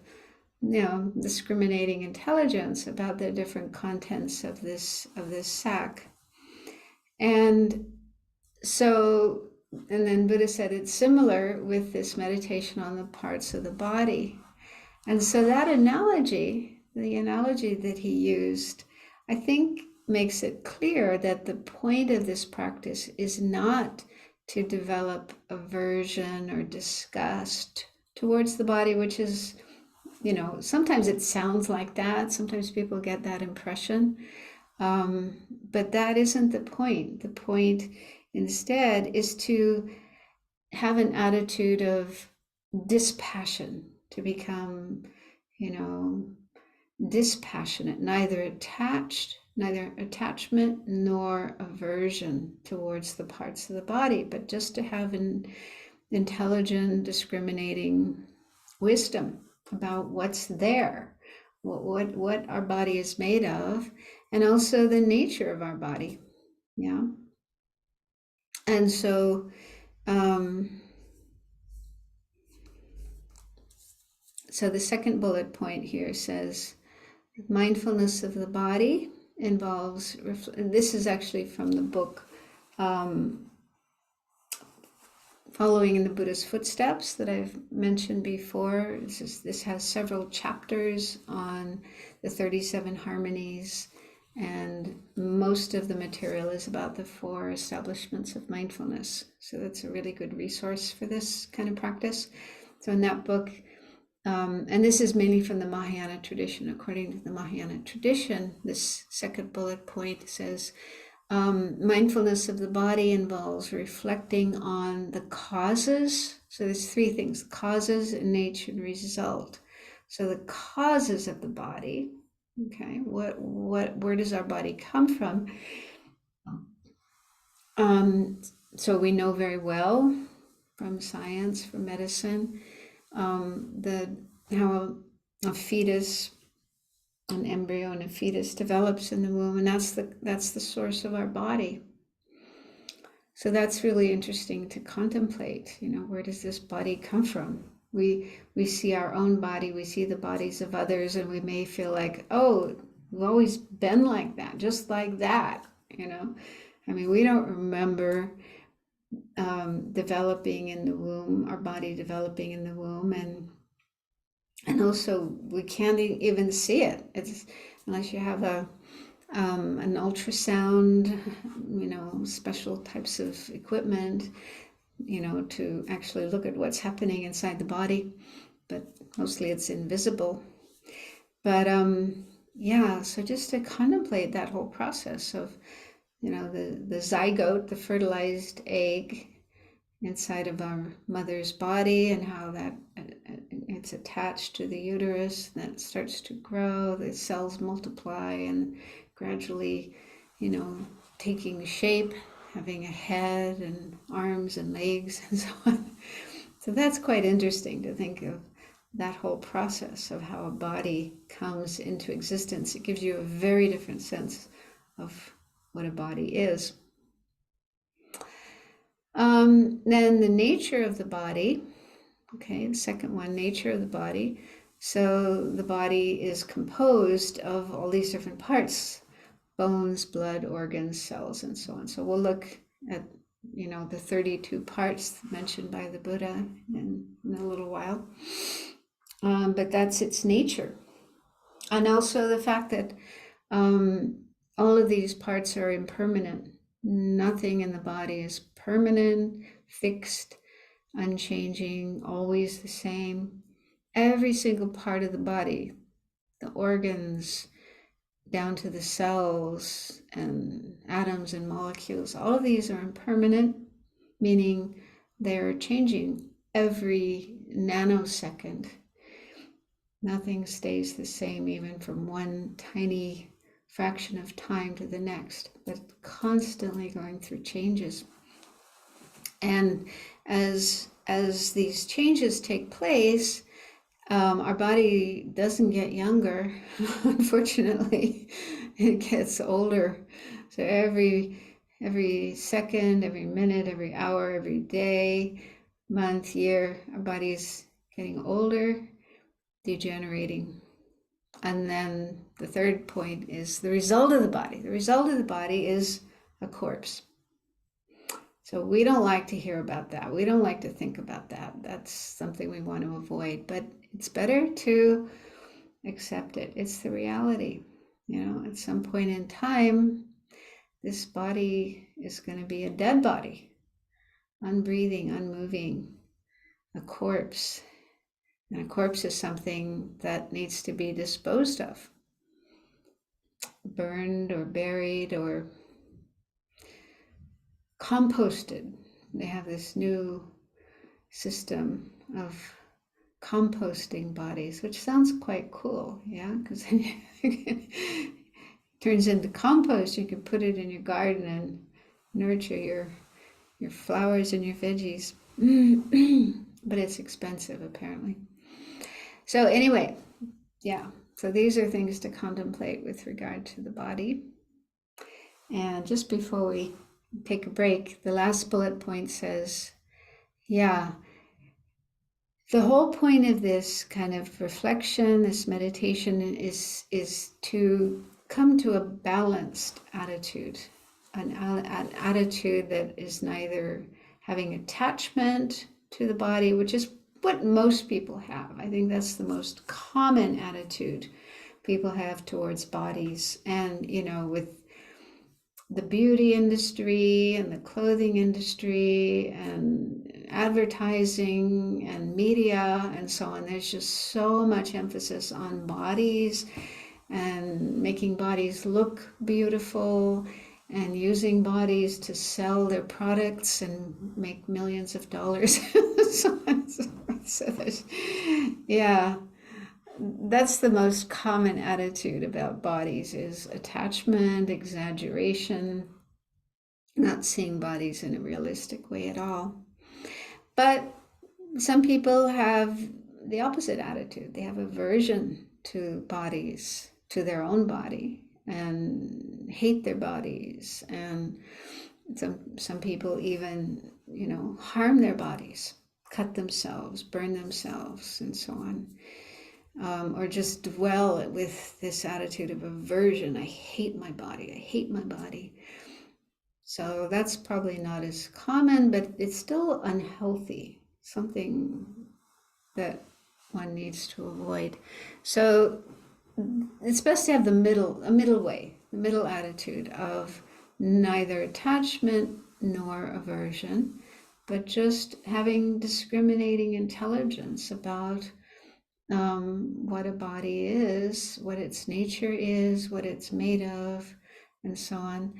discriminating intelligence about the different contents of this sack. And so, and then Buddha said it's similar with this meditation on the parts of the body. And so that analogy, the analogy that he used, I think makes it clear that the point of this practice is not to develop aversion or disgust towards the body, which is, sometimes it sounds like that. Sometimes people get that impression. But that isn't the point. The point instead is to have an attitude of dispassion, to become, dispassionate, neither attachment nor aversion towards the parts of the body, but just to have an intelligent, discriminating wisdom about what's there, what our body is made of, and also the nature of our body. Yeah. And so so the second bullet point here says mindfulness of the body involves, this is actually from the book Following in the Buddha's Footsteps that I've mentioned before. This has several chapters on the 37 harmonies, and most of the material is about the 4 establishments of mindfulness. So that's a really good resource for this kind of practice. So in that book, and this is mainly from the Mahayana tradition. According to the Mahayana tradition, this second bullet point says, mindfulness of the body involves reflecting on the causes. So there's 3 things: causes, nature, and result. So the causes of the body, okay, where does our body come from? So we know very well from science, from medicine, how a fetus, an embryo and a fetus develops in the womb, and that's the source of our body. So that's really interesting to contemplate. Where does this body come from? We see our own body, we see the bodies of others, and we may feel like, oh, we've always been like that, just like that. We don't remember developing in the womb, our body developing in the womb, and also we can't even see it. It's unless you have an ultrasound, special types of equipment, to actually look at what's happening inside the body, but mostly it's invisible. But so just to contemplate that whole process of, the zygote, the fertilized egg inside of our mother's body, and how that it's attached to the uterus, that starts to grow, the cells multiply and gradually, taking shape, having a head and arms and legs and so on. So that's quite interesting to think of that whole process of how a body comes into existence. It gives you a very different sense of what a body is. Then the nature of the body. Okay, the second one, nature of the body. So the body is composed of all these different parts: bones, blood, organs, cells, and so on. So we'll look at, the 32 parts mentioned by the Buddha in a little while. But that's its nature. And also the fact that all of these parts are impermanent. Nothing in the body is permanent, fixed, unchanging, always the same. Every single part of the body, the organs, down to the cells and atoms and molecules, all of these are impermanent, meaning they're changing every nanosecond. Nothing stays the same, even from one tiny fraction of time to the next, but constantly going through changes. And as these changes take place, our body doesn't get younger. Unfortunately, it gets older. So every second, every minute, every hour, every day, month, year, our body's getting older, degenerating. And then the third point is the result of the body. The result of the body is a corpse. So we don't like to hear about that. We don't like to think about that. That's something we want to avoid. But it's better to accept it. It's the reality. You know, at some point in time, this body is going to be a dead body, unbreathing, unmoving, a corpse. And a corpse is something that needs to be disposed of, burned or buried or composted. They have this new system of composting bodies, which sounds quite cool, yeah, because it turns into compost. You can put it in your garden and nurture your flowers and your veggies. But it's expensive, apparently. So anyway, yeah, so these are things to contemplate with regard to the body. And just before we take a break, the last bullet point says, yeah, the whole point of this kind of reflection, this meditation, is to come to a balanced attitude, an attitude that is neither having attachment to the body, which is what most people have. I think that's the most common attitude people have towards bodies. And, you know, with the beauty industry and the clothing industry and advertising and media and so on, there's just so much emphasis on bodies and making bodies look beautiful and using bodies to sell their products and make millions of dollars. So there's, yeah, that's the most common attitude about bodies, is attachment, exaggeration, not seeing bodies in a realistic way at all. But some people have the opposite attitude. They have aversion to bodies, to their own body, and hate their bodies. And some people even, you know, harm their bodies, cut themselves, burn themselves, and so on. Or just dwell with this attitude of aversion. I hate my body. I hate my body. So that's probably not as common, but it's still unhealthy, something that one needs to avoid. So it's best to have a middle way, the middle attitude of neither attachment nor aversion, but just having discriminating intelligence about what a body is, what its nature is, what it's made of, and so on.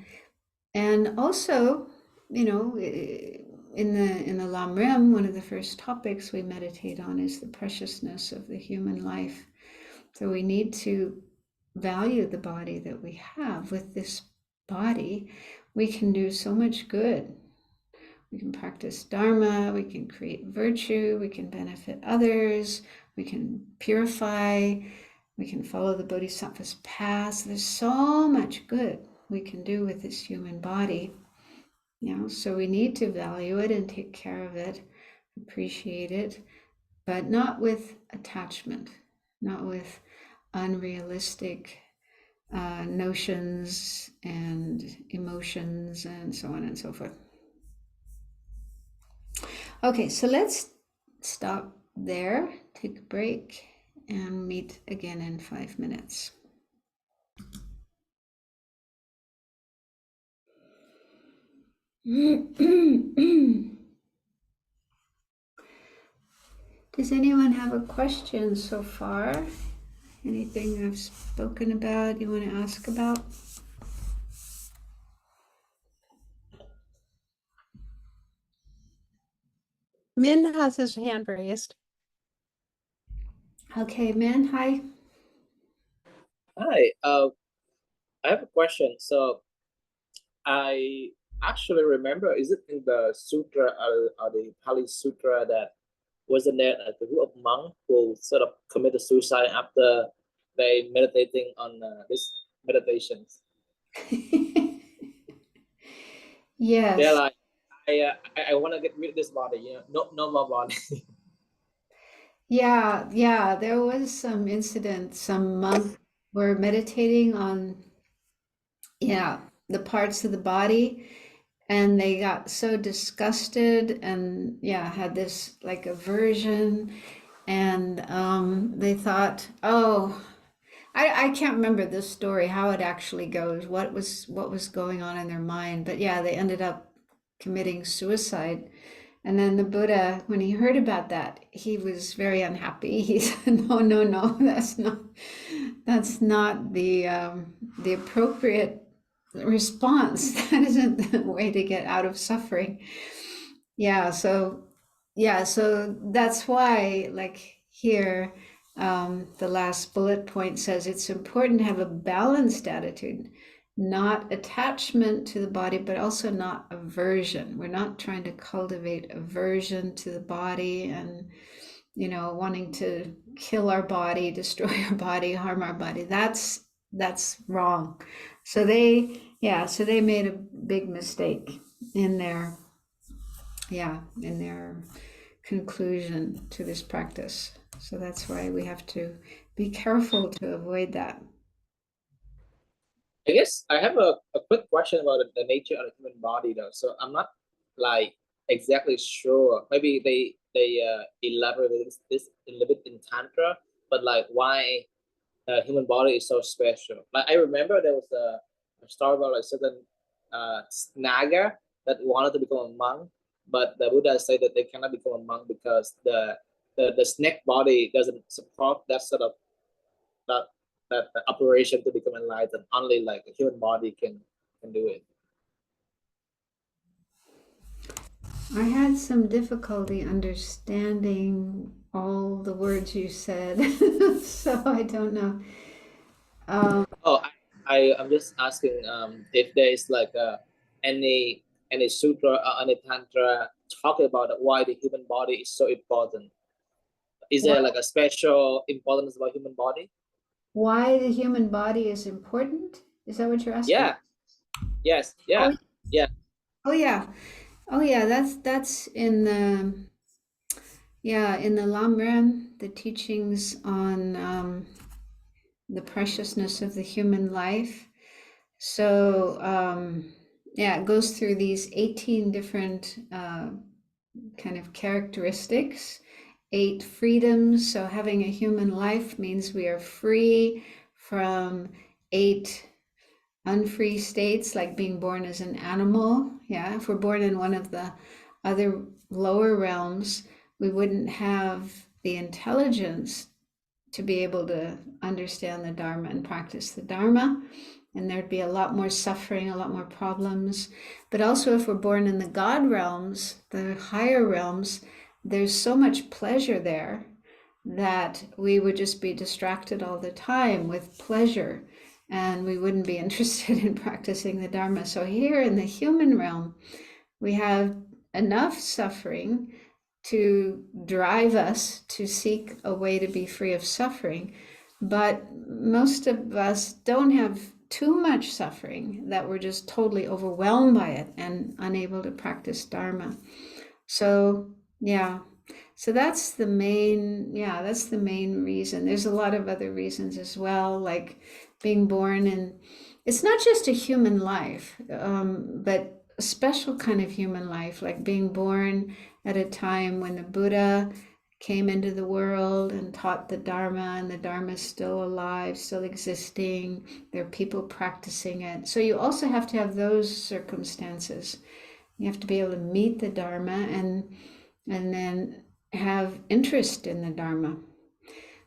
And also, you know, in the Lam Rim, one of the first topics we meditate on is the preciousness of the human life. So we need to value the body that we have. With this body, we can do so much good. We can practice Dharma, we can create virtue, we can benefit others, we can purify, we can follow the bodhisattva's path. There's so much good we can do with this human body. You know, so we need to value it and take care of it, appreciate it, but not with attachment, not with unrealistic notions and emotions and so on and so forth. Okay, so let's stop there, take a break, and meet again in 5 minutes. Does anyone have a question so far? Anything I've spoken about you want to ask about? Min has his hand raised. Okay, Min, hi. Hi, I have a question. So I actually remember, is it in the sutra or the Pali Sutra that wasn't there a group of monks who sort of committed suicide after they meditating on this meditations? Yes. They're like, I want to get rid of this body, no more body. Yeah, there was some incident. Some monks were meditating on, the parts of the body, and they got so disgusted and had this like aversion, and they thought, oh, I can't remember this story, how it actually goes, what was going on in their mind, but they ended up committing suicide. And then the Buddha, when he heard about that, he was very unhappy. He said, no, that's not the appropriate response. That isn't the way to get out of suffering. So that's why, like here, the last bullet point says it's important to have a balanced attitude, not attachment to the body, but also not aversion. We're not trying to cultivate aversion to the body and, wanting to kill our body, destroy our body, harm our body. That's wrong. So they made a big mistake in their conclusion to this practice. So that's why we have to be careful to avoid that. I guess I have a quick question about the nature of the human body though. So I'm not like exactly sure. Maybe they elaborate this a little bit in Tantra, but like why human body is so special. Like I remember there was a story about like certain Naga that wanted to become a monk, but the Buddha said that they cannot become a monk because the snake body doesn't support that sort of that that operation to become enlightened. Only like a human body can do it. I had some difficulty understanding all the words you said, so I don't know. I'm just asking if there is like any sutra or any tantra talking about why the human body is so important. Is there like a special importance about human body? Why the human body is important? Is that what you're asking? Yeah. Yes. Yeah. Yeah. Oh yeah. That's in the Lamrim, the teachings on the preciousness of the human life. So it goes through these 18 different kind of characteristics, 8 freedoms. So having a human life means we are free from 8 unfree states, like being born as an animal. If we're born in one of the other lower realms, we wouldn't have the intelligence to be able to understand the Dharma and practice the Dharma. And there'd be a lot more suffering, a lot more problems. But also if we're born in the God realms, the higher realms, there's so much pleasure there that we would just be distracted all the time with pleasure, and we wouldn't be interested in practicing the Dharma. So here in the human realm, we have enough suffering to drive us to seek a way to be free of suffering. But most of us don't have too much suffering that we're just totally overwhelmed by it and unable to practice Dharma. So that's the main reason. There's a lot of other reasons as well, like being born in, it's not just a human life, but a special kind of human life, like being born at a time when the Buddha came into the world and taught the Dharma, and the Dharma is still alive, still existing. There are people practicing it. So you also have to have those circumstances. You have to be able to meet the Dharma and then have interest in the Dharma.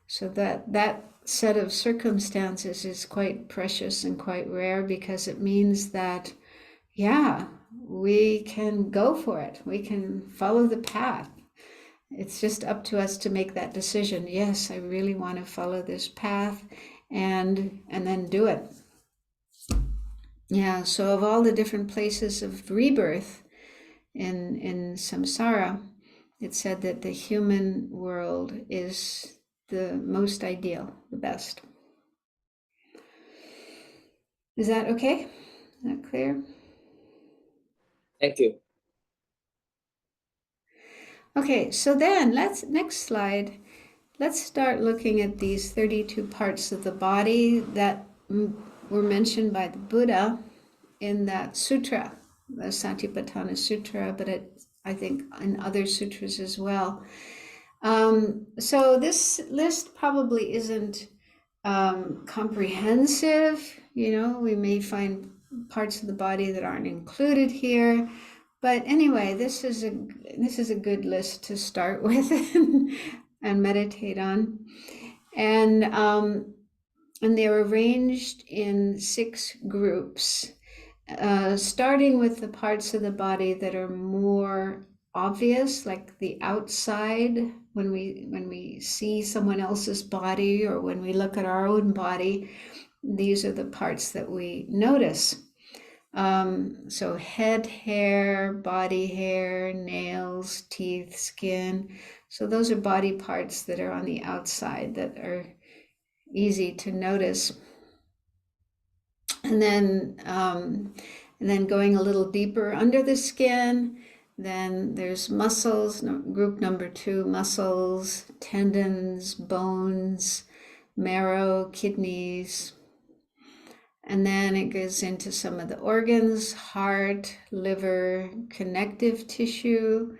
So that set of circumstances is quite precious and quite rare, because it means that, yeah, we can go for it. We can follow the path. It's just up to us to make that decision. Yes, I really want to follow this path, and then do it. Yeah, so of all the different places of rebirth in samsara, it's said that the human world is the most ideal, the best. Is that okay? Is that clear? Thank you. Okay, so then next slide, let's start looking at these 32 parts of the body that were mentioned by the Buddha in that sutra, the Satipatthana Sutra, but I think in other sutras as well. So this list probably isn't comprehensive. We may find parts of the body that aren't included here. But anyway, this is a good list to start with and meditate on. And they're arranged in 6 groups, starting with the parts of the body that are more obvious, like the outside, when we see someone else's body, or when we look at our own body. These are the parts that we notice. So head hair, body hair, nails, teeth, skin. So those are body parts that are on the outside that are easy to notice. And then going a little deeper under the skin, then there's muscles, group number 2, muscles, tendons, bones, marrow, kidneys. And then it goes into some of the organs, heart, liver, connective tissue,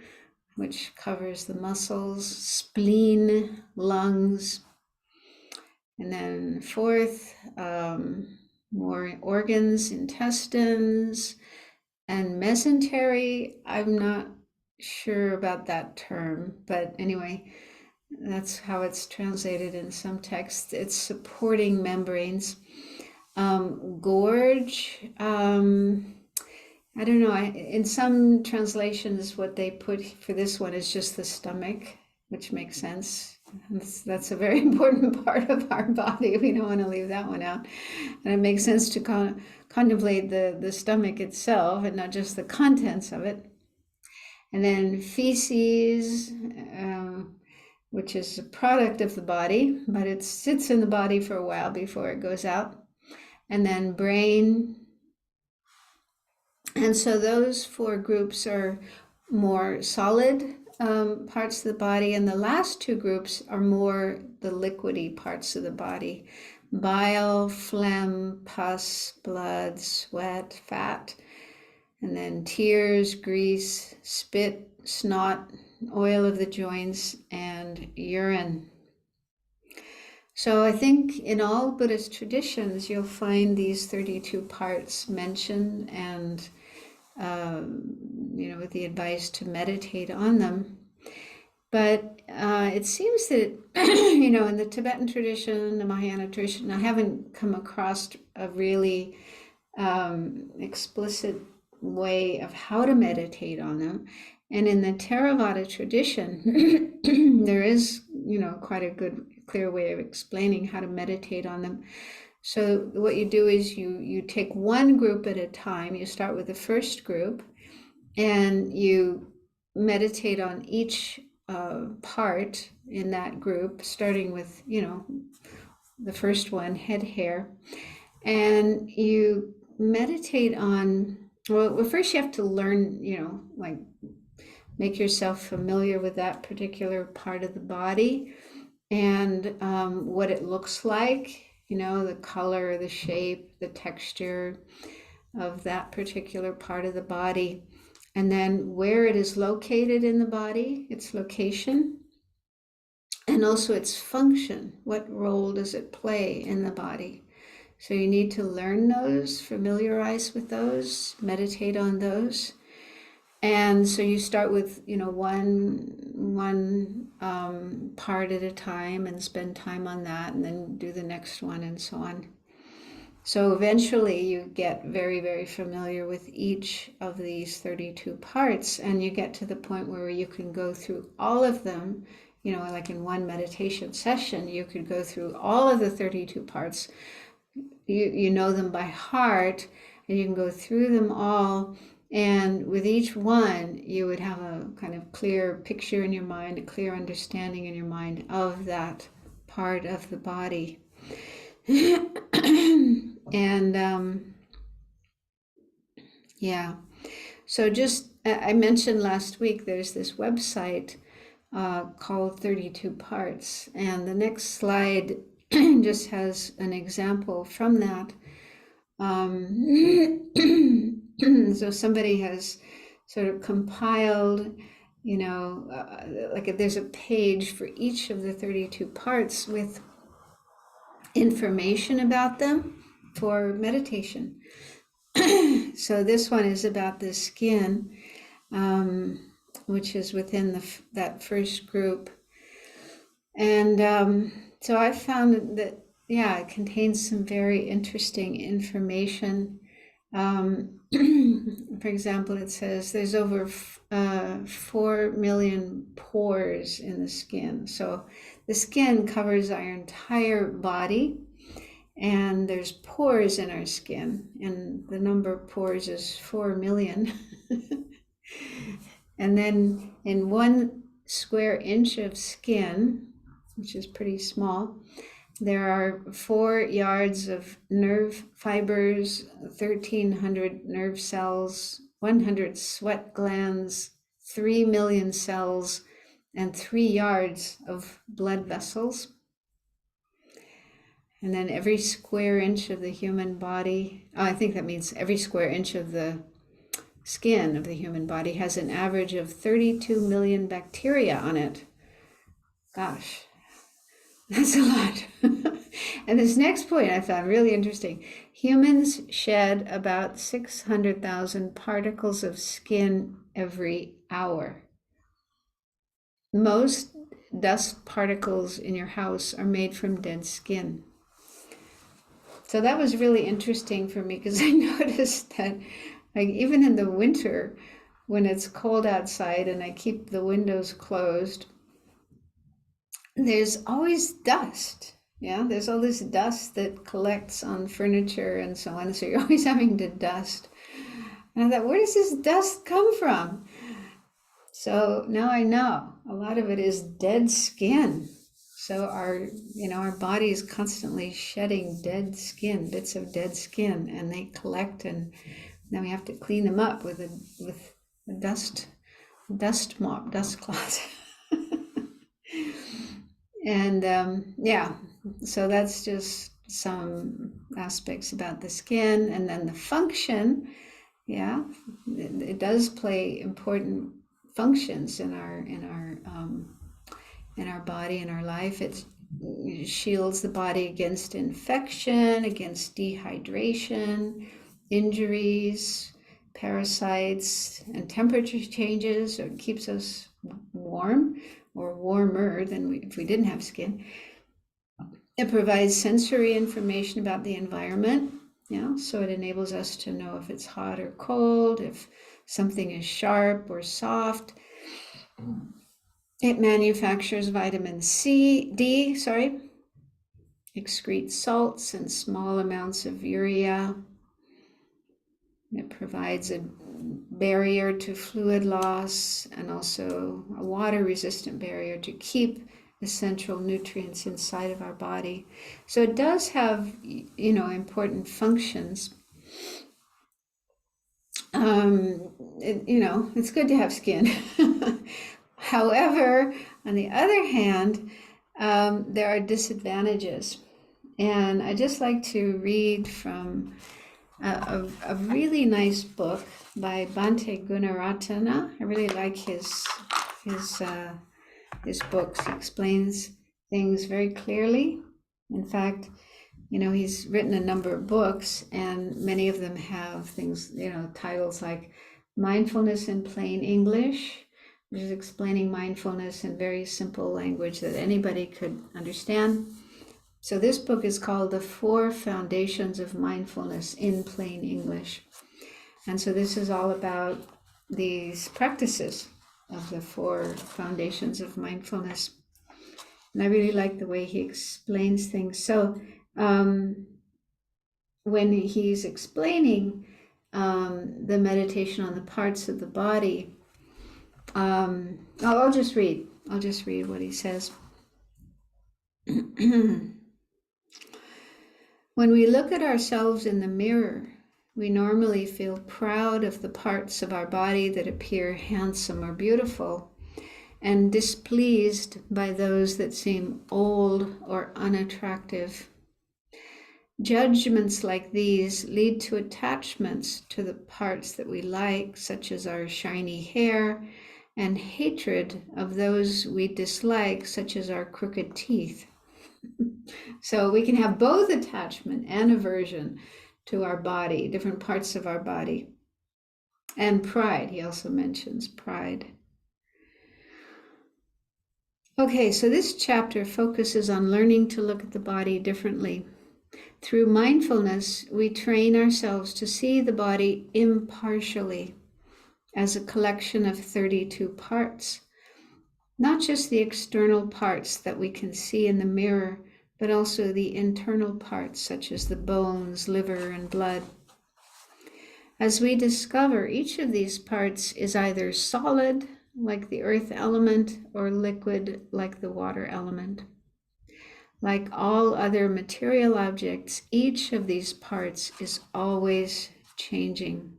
which covers the muscles, spleen, lungs. And then 4th, more organs, intestines, and mesentery. I'm not sure about that term, but anyway, that's how it's translated in some texts. It's supporting membranes. Gorge, I don't know, in some translations what they put for this one is just the stomach, which makes sense. That's a very important part of our body. We don't want to leave that one out. And it makes sense to contemplate the stomach itself and not just the contents of it. And then feces, which is a product of the body, but it sits in the body for a while before it goes out. And then brain. And so those 4 groups are more solid parts of the body, and the last 2 groups are more the liquidy parts of the body: bile, phlegm, pus, blood, sweat, fat, and then tears, grease, spit, snot, oil of the joints, and urine. So I think in all Buddhist traditions, you'll find these 32 parts mentioned, and with the advice to meditate on them. But it seems that, in the Tibetan tradition, the Mahayana tradition, I haven't come across a really explicit way of how to meditate on them. And in the Theravada tradition, there is, quite a good, clear way of explaining how to meditate on them. So what you do is you take one group at a time. You start with the first group, and you meditate on each part in that group, starting with, the first one, head hair. And you meditate on, well, first you have to learn, make yourself familiar with that particular part of the body and what it looks like, the color, the shape, the texture of that particular part of the body. And then where it is located in the body, its location. and also its function. What role does it play in the body? So you need to learn those, familiarize with those, meditate on those. And so you start with, one part at a time and spend time on that, and then do the next one and so on. So eventually you get very, very familiar with each of these 32 parts, and you get to the point where you can go through all of them, like in one meditation session, you could go through all of the 32 parts. You know them by heart, and you can go through them all. And with each one, you would have a kind of clear picture in your mind, a clear understanding in your mind of that part of the body. And so just, I mentioned last week, there's this website called 32 Parts. And the next slide just has an example from that. So somebody has sort of compiled, like there's a page for each of the 32 parts with information about them for meditation. So this one is about the skin, which is within that first group. And so I found that, it contains some very interesting information. For example, it says there's over 4 million pores in the skin. So the skin covers our entire body, and there's pores in our skin, and the number of pores is 4 million. And then in 1 square inch of skin, which is pretty small, there are 4 yards of nerve fibers, 1,300 nerve cells, 100 sweat glands, 3 million cells, and 3 yards of blood vessels. And then every square inch of the human body, I think that means every square inch of the skin of the human body has an average of 32 million bacteria on it. Gosh, that's a lot. And this next point I found really interesting. Humans shed about 600,000 particles of skin every hour. Most dust particles in your house are made from dead skin. So that was really interesting for me, because I noticed that, like, even in the winter, when it's cold outside and I keep the windows closed, there's always dust. Yeah, there's all this dust that collects on furniture and so on. So you're always having to dust. And I thought, where does this dust come from? So now I know a lot of it is dead skin. So our body is constantly shedding dead skin, bits of dead skin, and they collect, and then we have to clean them up with a dust mop, dust cloth. And so that's just some aspects about the skin. And then the function, it does play important functions in our body, in our life. It shields the body against infection, against dehydration, injuries, parasites, and temperature changes. So it keeps us warm, or warmer than if we didn't have skin. It provides sensory information about the environment, so it enables us to know if it's hot or cold, if something is sharp or soft. It manufactures vitamin D, excretes salts and small amounts of urea. It provides a barrier to fluid loss, and also a water-resistant barrier to keep essential nutrients inside of our body. So it does have, important functions. It's good to have skin. However, on the other hand, there are disadvantages. And I just like to read from a really nice book by Bhante Gunaratana. I really like his books. He explains things very clearly. In fact, he's written a number of books, and many of them have things, titles like Mindfulness in Plain English, which is explaining mindfulness in very simple language that anybody could understand. So this book is called The 4 Foundations of Mindfulness in Plain English. And so this is all about these practices of the 4 foundations of mindfulness. And I really like the way he explains things. So when he's explaining the meditation on the parts of the body, I'll just read what he says. When we look at ourselves in the mirror, we normally feel proud of the parts of our body that appear handsome or beautiful, and displeased by those that seem old or unattractive. Judgments like these lead to attachments to the parts that we like, such as our shiny hair, and hatred of those we dislike, such as our crooked teeth. So we can have both attachment and aversion to our body, different parts of our body. And pride, he also mentions pride. Okay, so this chapter focuses on learning to look at the body differently. Through mindfulness, we train ourselves to see the body impartially as a collection of 32 parts, not just the external parts that we can see in the mirror, but also the internal parts, such as the bones, liver, and blood. As we discover, each of these parts is either solid, like the earth element, or liquid, like the water element. Like all other material objects, each of these parts is always changing.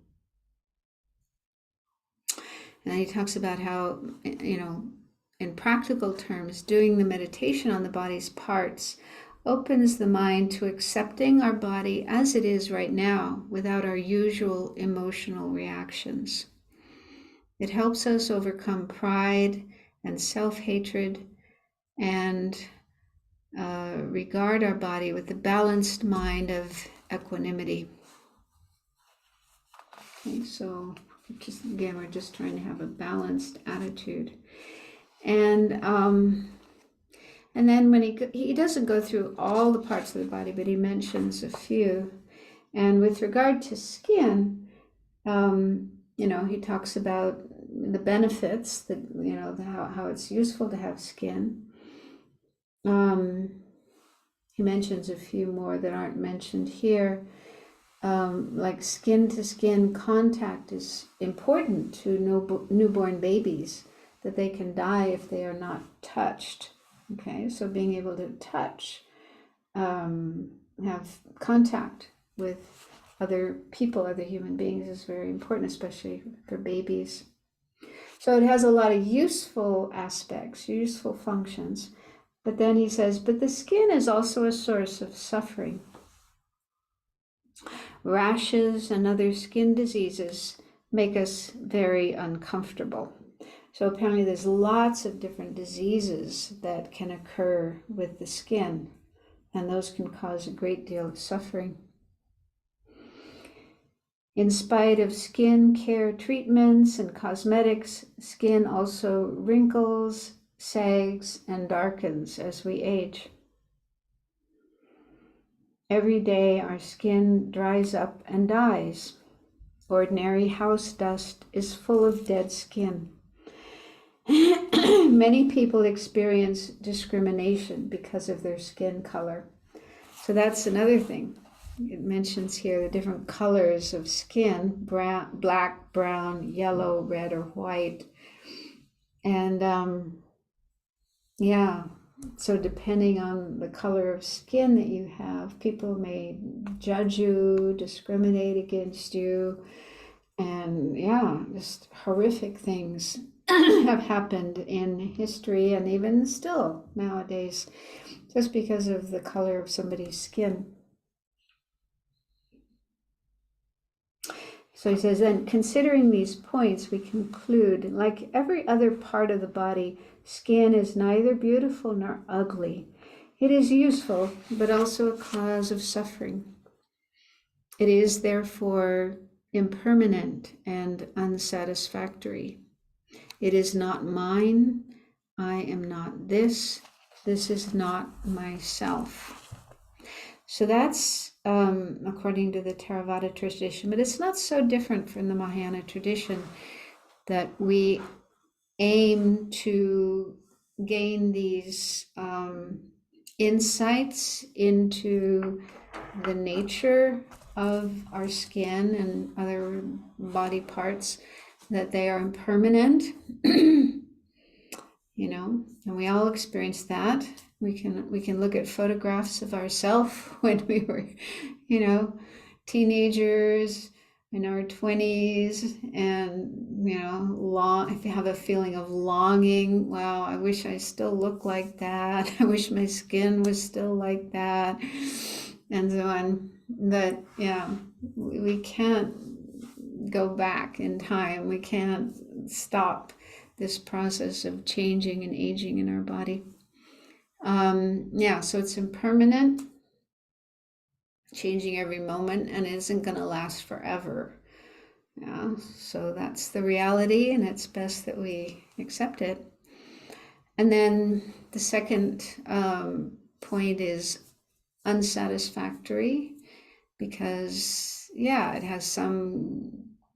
And he talks about how, in practical terms, doing the meditation on the body's parts opens the mind to accepting our body as it is right now, without our usual emotional reactions. It helps us overcome pride and self-hatred and regard our body with the balanced mind of equanimity. Okay, so we're just trying to have a balanced attitude. And then when he doesn't go through all the parts of the body, but he mentions a few. And with regard to skin, he talks about the benefits, that how it's useful to have skin. He mentions a few more that aren't mentioned here. Like skin-to-skin contact is important to newborn babies, that they can die if they are not touched. Okay, so being able to touch, have contact with other people, other human beings is very important, especially for babies. So it has a lot of useful aspects, useful functions. But then he says, but the skin is also a source of suffering. Rashes and other skin diseases make us very uncomfortable. So apparently there's lots of different diseases that can occur with the skin, and those can cause a great deal of suffering. In spite of skin care treatments and cosmetics, skin also wrinkles, sags, and darkens as we age. Every day our skin dries up and dies. Ordinary house dust is full of dead skin. Many people experience discrimination because of their skin color. So that's another thing. It mentions here the different colors of skin: black, brown, yellow, red, or white. And so depending on the color of skin that you have, people may judge you, discriminate against you, and just horrific things have happened in history and even still nowadays, just because of the color of somebody's skin. So he says, then considering these points, we conclude, like every other part of the body, skin is neither beautiful nor ugly. It is useful, but also a cause of suffering. It is therefore impermanent and unsatisfactory. It is not mine. I am not this. This is not myself. So that's according to the Theravada tradition, but it's not so different from the Mahayana tradition, that we aim to gain these insights into the nature of our skin and other body parts, that they are impermanent, and we all experience that. We can look at photographs of ourselves when we were, teenagers in our 20s, and if you have a feeling of longing, wow, I wish I still looked like that. I wish my skin was still like that, and so on. But yeah, we can't go back in time. We can't stop this process of changing and aging in our body. So it's impermanent, changing every moment, and it isn't going to last forever. So that's the reality, and it's best that we accept it. And then the second point is unsatisfactory, because it has some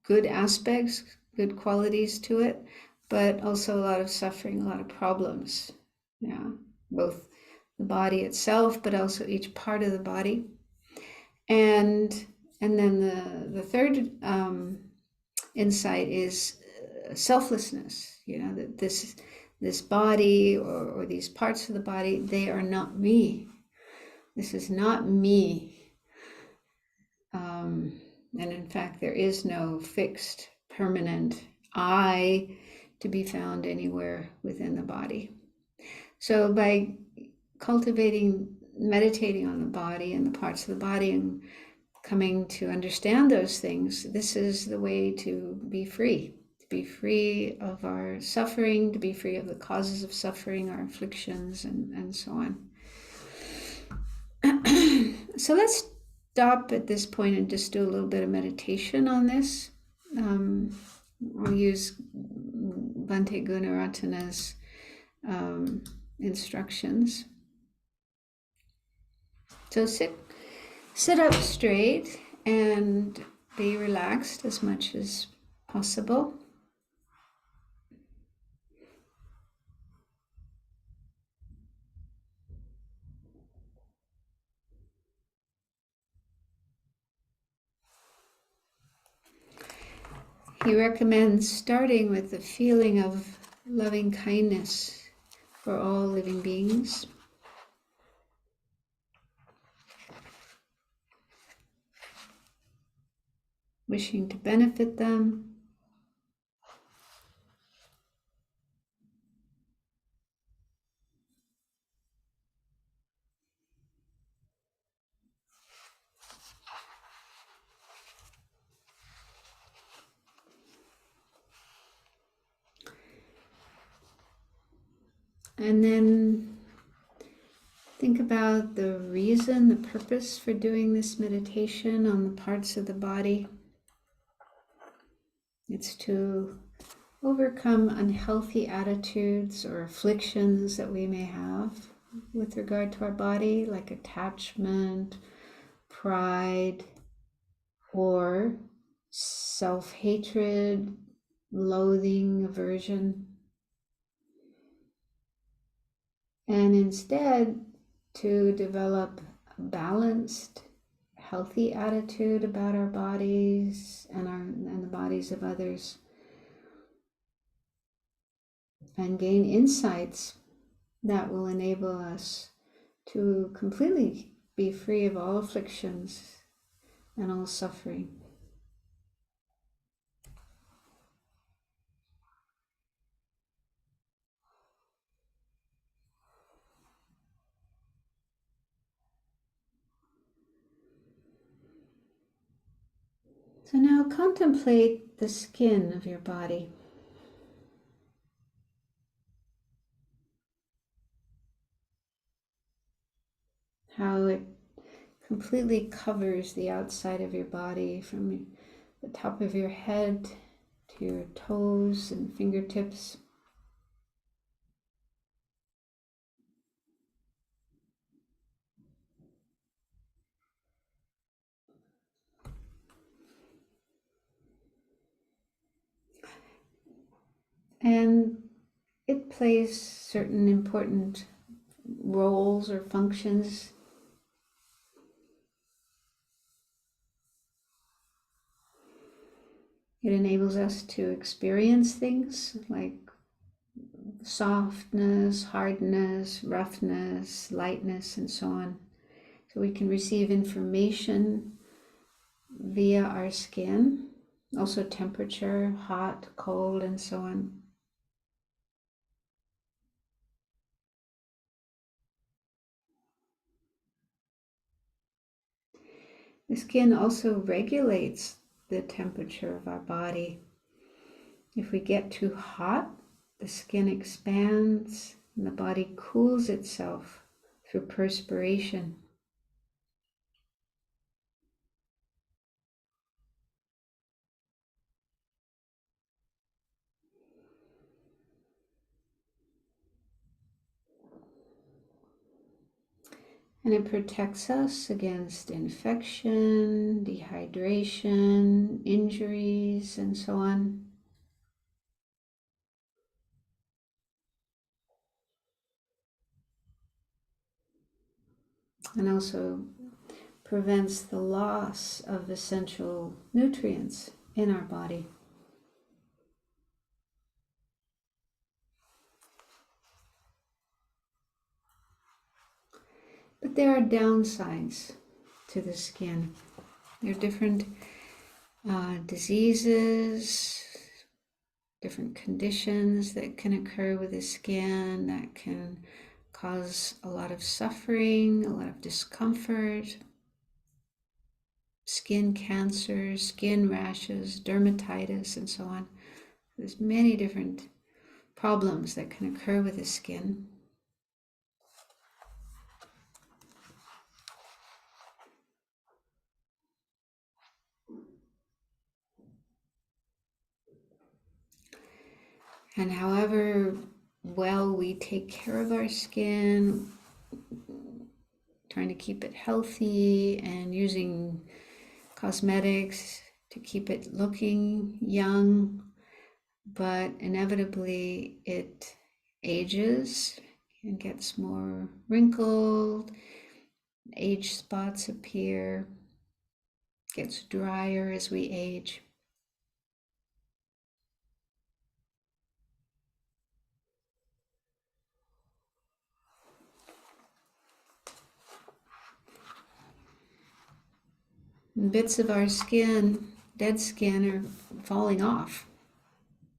good aspects, good qualities to it, but also a lot of suffering, a lot of problems. Both the body itself, but also each part of the body. And then the third insight is selflessness. That this body or these parts of the body, they are not me. This is not me. And in fact, there is no fixed, permanent I to be found anywhere within the body. So by meditating on the body and the parts of the body and coming to understand those things, this is the way to be free of our suffering, to be free of the causes of suffering, our afflictions, and so on. So let's stop at this point and just do a little bit of meditation on this. I'll use Bhante Gunaratana's instructions. So sit up straight and be relaxed as much as possible. He recommends starting with the feeling of loving kindness for all living beings. Wishing to benefit them. And then think about the reason, the purpose for doing this meditation on the parts of the body. It's to overcome unhealthy attitudes or afflictions that we may have with regard to our body, like attachment, pride, or self-hatred, loathing, aversion. And instead, to develop a balanced, healthy attitude about our bodies and the bodies of others, and gain insights that will enable us to completely be free of all afflictions and all suffering. So now contemplate the skin of your body. How it completely covers the outside of your body from the top of your head to your toes and fingertips. And it plays certain important roles or functions. It enables us to experience things like softness, hardness, roughness, lightness, and so on. So we can receive information via our skin, also temperature, hot, cold, and so on. The skin also regulates the temperature of our body. If we get too hot, the skin expands and the body cools itself through perspiration. And it protects us against infection, dehydration, injuries, and so on. And also prevents the loss of essential nutrients in our body. But there are downsides to the skin. There are different diseases, different conditions that can occur with the skin that can cause a lot of suffering, a lot of discomfort, skin cancer, skin rashes, dermatitis, and so on. There's many different problems that can occur with the skin. And however well we take care of our skin, trying to keep it healthy and using cosmetics to keep it looking young, but inevitably it ages and gets more wrinkled, age spots appear, gets drier as we age. And bits of our skin, dead skin, are falling off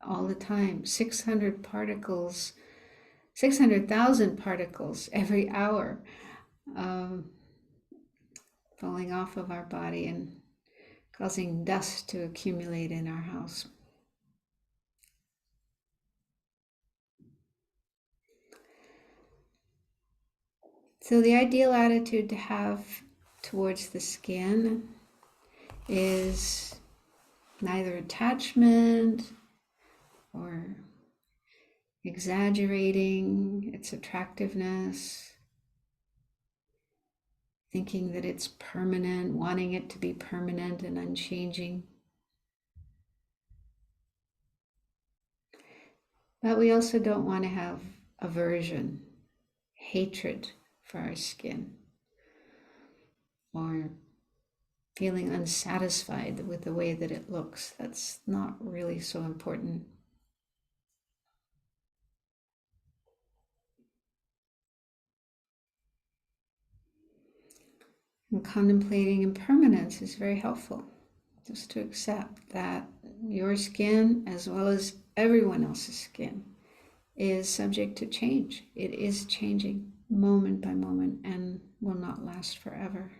all the time. 600,000 particles every hour falling off of our body and causing dust to accumulate in our house. So the ideal attitude to have towards the skin is neither attachment or exaggerating its attractiveness, thinking that it's permanent, wanting it to be permanent and unchanging. But we also don't want to have aversion, hatred for our skin, or feeling unsatisfied with the way that it looks. That's not really so important. And contemplating impermanence is very helpful, just to accept that your skin, as well as everyone else's skin, is subject to change. It is changing moment by moment and will not last forever.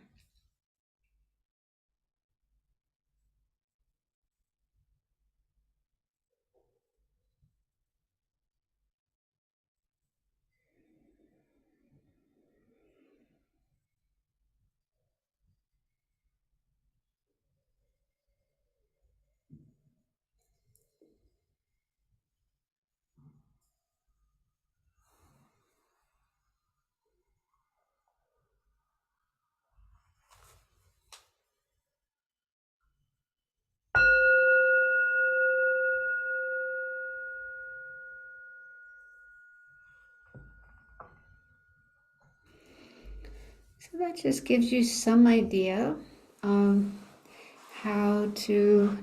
So that just gives you some idea how to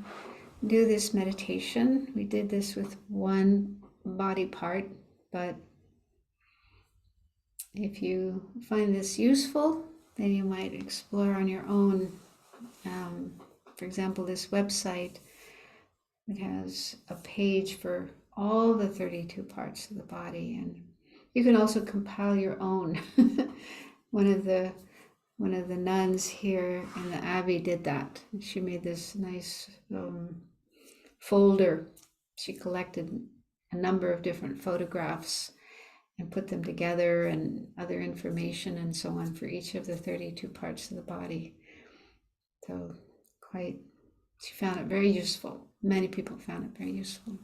do this meditation. We did this with one body part, but if you find this useful, then you might explore on your own. For example, this website, it has a page for all the 32 parts of the body, and you can also compile your own. One of the nuns here in the abbey did that. She made this nice folder. She collected a number of different photographs and put them together, and other information and so on for each of the 32 parts of the body. So she found it very useful. Many people found it very useful.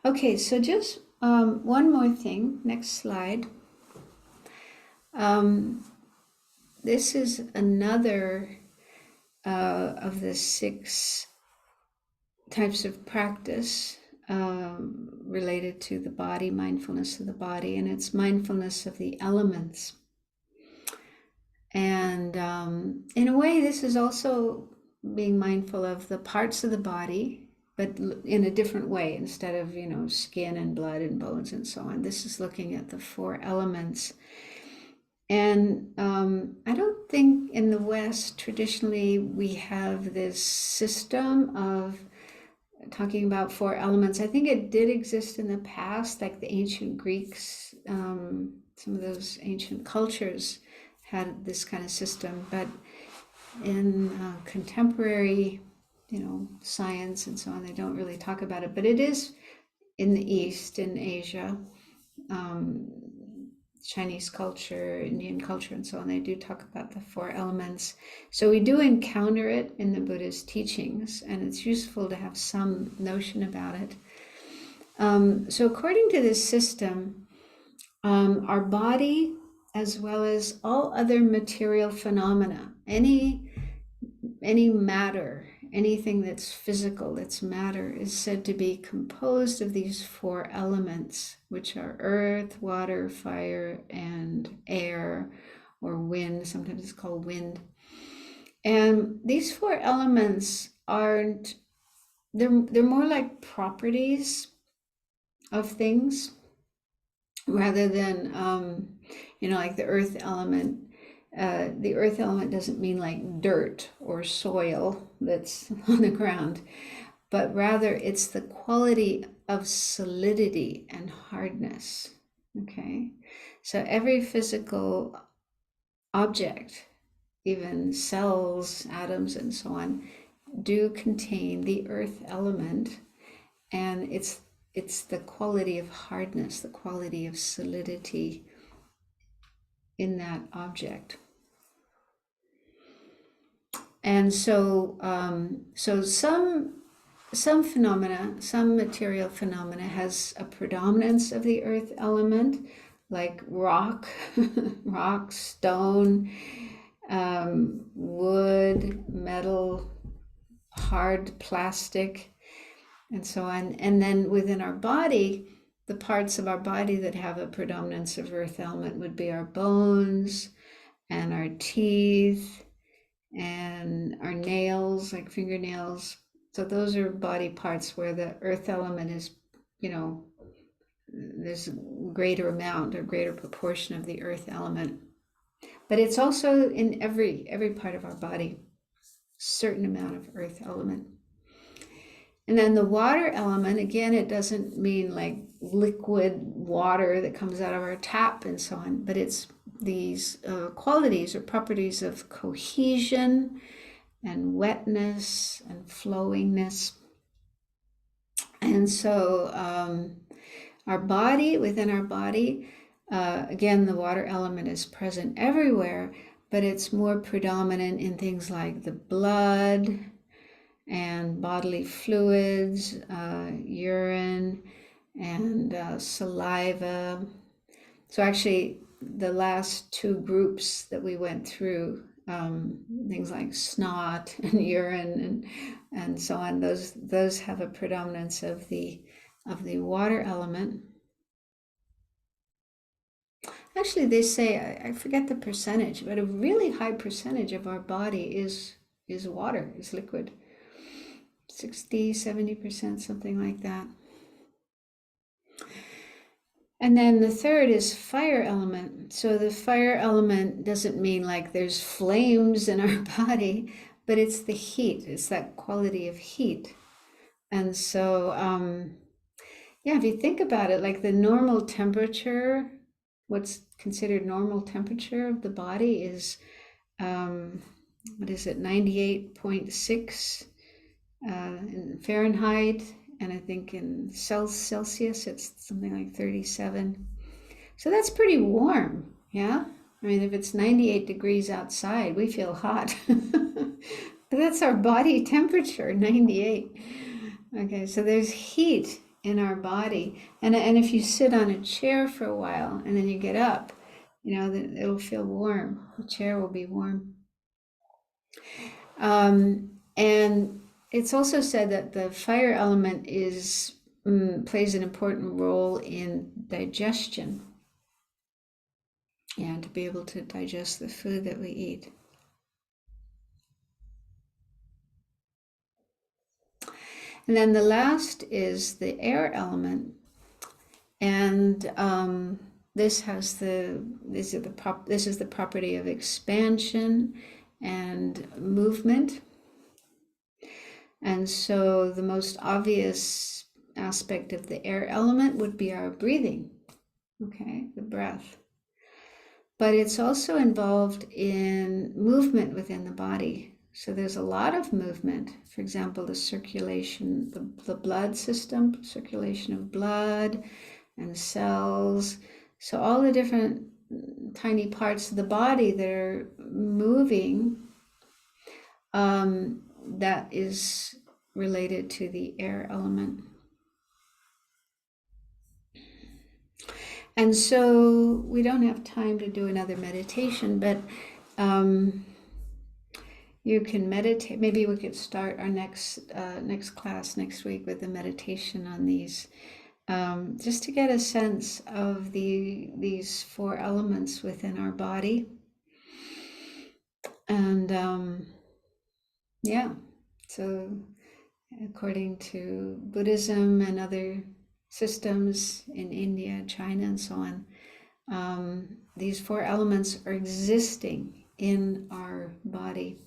Okay, so just one more thing. Next slide. This is another of the 6 types of practice related to the body, mindfulness of the body, and it's mindfulness of the elements. And in a way, this is also being mindful of the parts of the body, but in a different way. Instead of, skin and blood and bones and so on, this is looking at the 4 elements. And I don't think in the West, traditionally, we have this system of talking about 4 elements. I think it did exist in the past, like the ancient Greeks, some of those ancient cultures had this kind of system, but in contemporary, science and so on, they don't really talk about it. But it is in the East, in Asia, Chinese culture, Indian culture, and so on. They do talk about the 4 elements. So we do encounter it in the Buddha's teachings, and it's useful to have some notion about it. So according to this system, our body, as well as all other material phenomena, any matter, anything that's physical, that's matter, is said to be composed of these 4 elements, which are earth, water, fire, and air, or wind. Sometimes it's called wind. And these 4 elements they're more like properties of things, rather than, like the earth element. The earth element doesn't mean like dirt or soil that's on the ground, but rather it's the quality of solidity and hardness. Okay, so every physical object, even cells, atoms, and so on, do contain the earth element, and it's the quality of hardness, the quality of solidity in that object. And so some phenomena, some material phenomena has a predominance of the earth element, like rock, stone, wood, metal, hard plastic, and so on. And then within our body, the parts of our body that have a predominance of earth element would be our bones and our teeth and our nails, like fingernails. So those are body parts where the earth element is, there's a greater amount or greater proportion of the earth element. But it's also in every part of our body, certain amount of earth element. And then the water element, again, it doesn't mean like liquid water that comes out of our tap and so on, but it's these qualities or properties of cohesion and wetness and flowingness. And so our body, within our body, again, the water element is present everywhere, but it's more predominant in things like the blood and bodily fluids, urine, and saliva. So actually, the last 2 groups that we went through, things like snot and urine and so on, those have a predominance of the water element. Actually, they say, I forget the percentage, but a really high percentage of our body is water, is liquid. 60, 70%, something like that. And then the third is fire element. So the fire element doesn't mean like there's flames in our body, but it's the heat. It's that quality of heat. And so, yeah, if you think about it, like the normal temperature, what's considered normal temperature of the body is, what is it, 98.6 in Fahrenheit, and I think in Celsius it's something like 37. So that's pretty warm, yeah? I mean, if it's 98 degrees outside, we feel hot. But that's our body temperature, 98. Okay, so there's heat in our body. And if you sit on a chair for a while and then you get up, you know, it'll feel warm. The chair will be warm. And it's also said that the fire element plays an important role in digestion. Yeah, to be able to digest the food that we eat. And then the last is the air element, and this is the property of expansion and movement. And so the most obvious aspect of the air element would be our breathing, okay, the breath. But it's also involved in movement within the body. So there's a lot of movement. For example, the circulation, the blood system, circulation of blood and cells. So all the different tiny parts of the body that are moving, that is related to the air element. And so we don't have time to do another meditation, but you can meditate. Maybe we could start our next class next week with a meditation on these, just to get a sense of these four elements within our body. And yeah, so according to Buddhism and other systems in India, China, and so on, these four elements are existing in our body.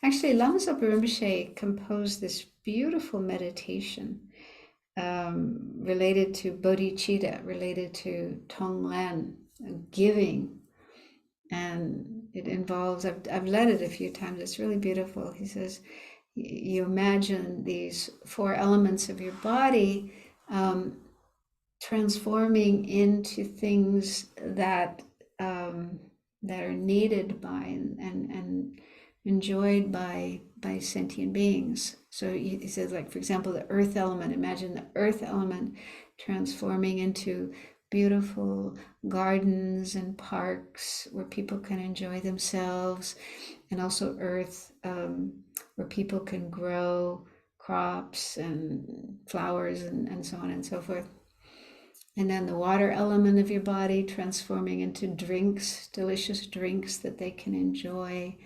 Actually, Lama Zopa Rinpoche composed this beautiful meditation related to bodhicitta, related to Tonglen, giving. And it involves, I've led it a few times, it's really beautiful. He says, you imagine these four elements of your body transforming into things that are needed by and enjoyed by sentient beings. So he says, like, for example, the earth element, imagine the earth element transforming into beautiful gardens and parks where people can enjoy themselves, and also earth where people can grow crops and flowers and so on and so forth. And then the water element of your body transforming into drinks, delicious drinks that they can enjoy,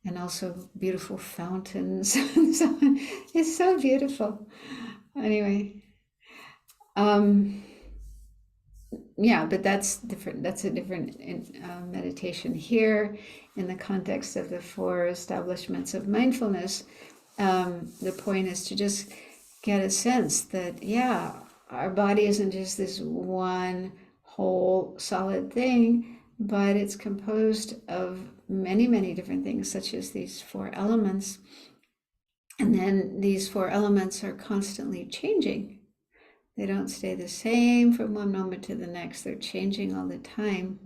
and also beautiful fountains. It's so beautiful. Anyway, yeah, but that's different. That's a different meditation. Here, in the context of the four establishments of mindfulness, the point is to just get a sense that, yeah, our body isn't just this one whole solid thing, but it's composed of many, many different things, such as these four elements. And then these four elements are constantly changing. They don't stay the same from one moment to the next. They're changing all the time.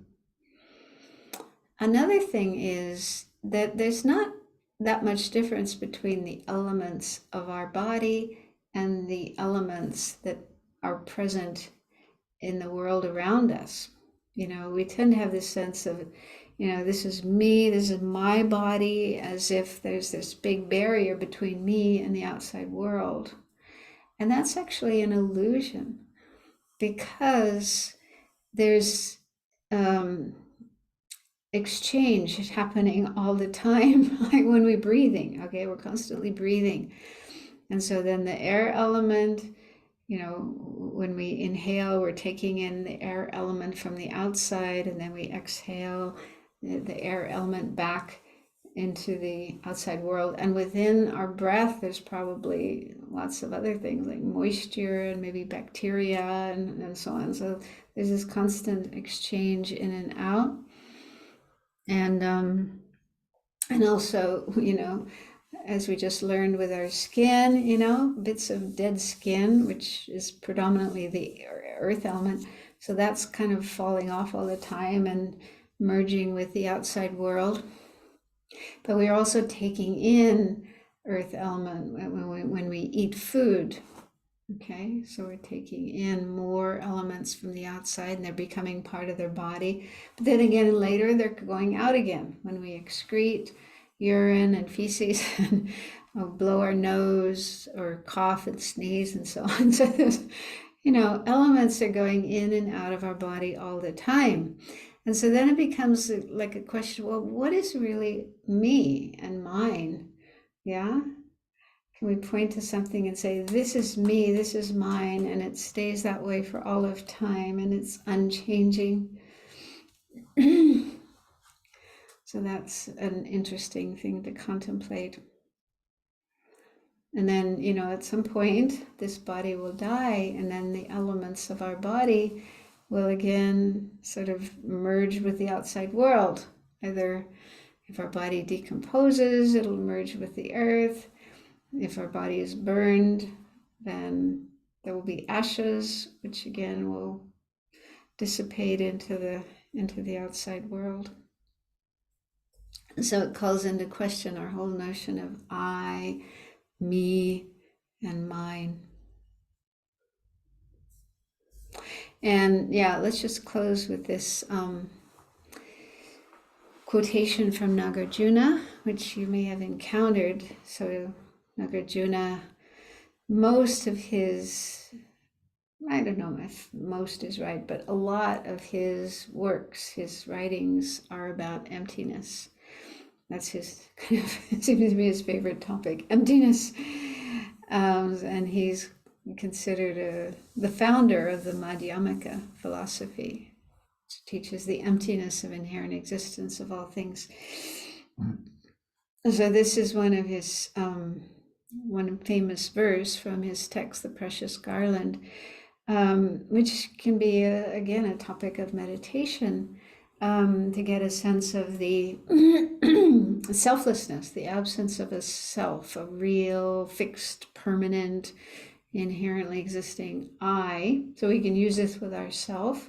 Another thing is that there's not that much difference between the elements of our body and the elements that are present in the world around us. You know, we tend to have this sense of, you know, this is me, this is my body, as if there's this big barrier between me and the outside world. And that's actually an illusion, because there's exchange is happening all the time, like when we're breathing. Okay, we're constantly breathing. And so then the air element, you know, when we inhale, we're taking in the air element from the outside, and then we exhale the air element back into the outside world. And within our breath, there's probably lots of other things like moisture and maybe bacteria and so on. So there's this constant exchange in and out. And also, you know, as we just learned with our skin, you know, bits of dead skin, which is predominantly the earth element. So that's kind of falling off all the time and merging with the outside world. But we're also taking in earth element when we eat food. Okay, so we're taking in more elements from the outside and they're becoming part of their body. But then again, later they're going out again when we excrete urine and feces and blow our nose or cough and sneeze and so on. So there's, you know, elements are going in and out of our body all the time. And so then it becomes like a question, well, what is really me and mine? Yeah. Can we point to something and say, this is me, this is mine, and it stays that way for all of time and it's unchanging? So that's an interesting thing to contemplate. And then, you know, at some point, this body will die, and then the elements of our body will again sort of merge with the outside world. Either if our body decomposes, it'll merge with the earth. If our body is burned, then there will be ashes, which again will dissipate into the outside world. And so it calls into question our whole notion of I, me, and mine. And yeah, let's just close with this quotation from Nagarjuna, which you may have encountered. So Nagarjuna, most of his, I don't know if most is right, but a lot of his works, his writings are about emptiness. That's his kind of, seems to be his favorite topic, emptiness. And he's considered the founder of the Madhyamaka philosophy, which teaches the emptiness of inherent existence of all things. So this is one of his, one famous verse from his text, The Precious Garland, which can be, again, a topic of meditation, to get a sense of the selflessness, the absence of a self, a real, fixed, permanent, inherently existing I. So we can use this with ourselves,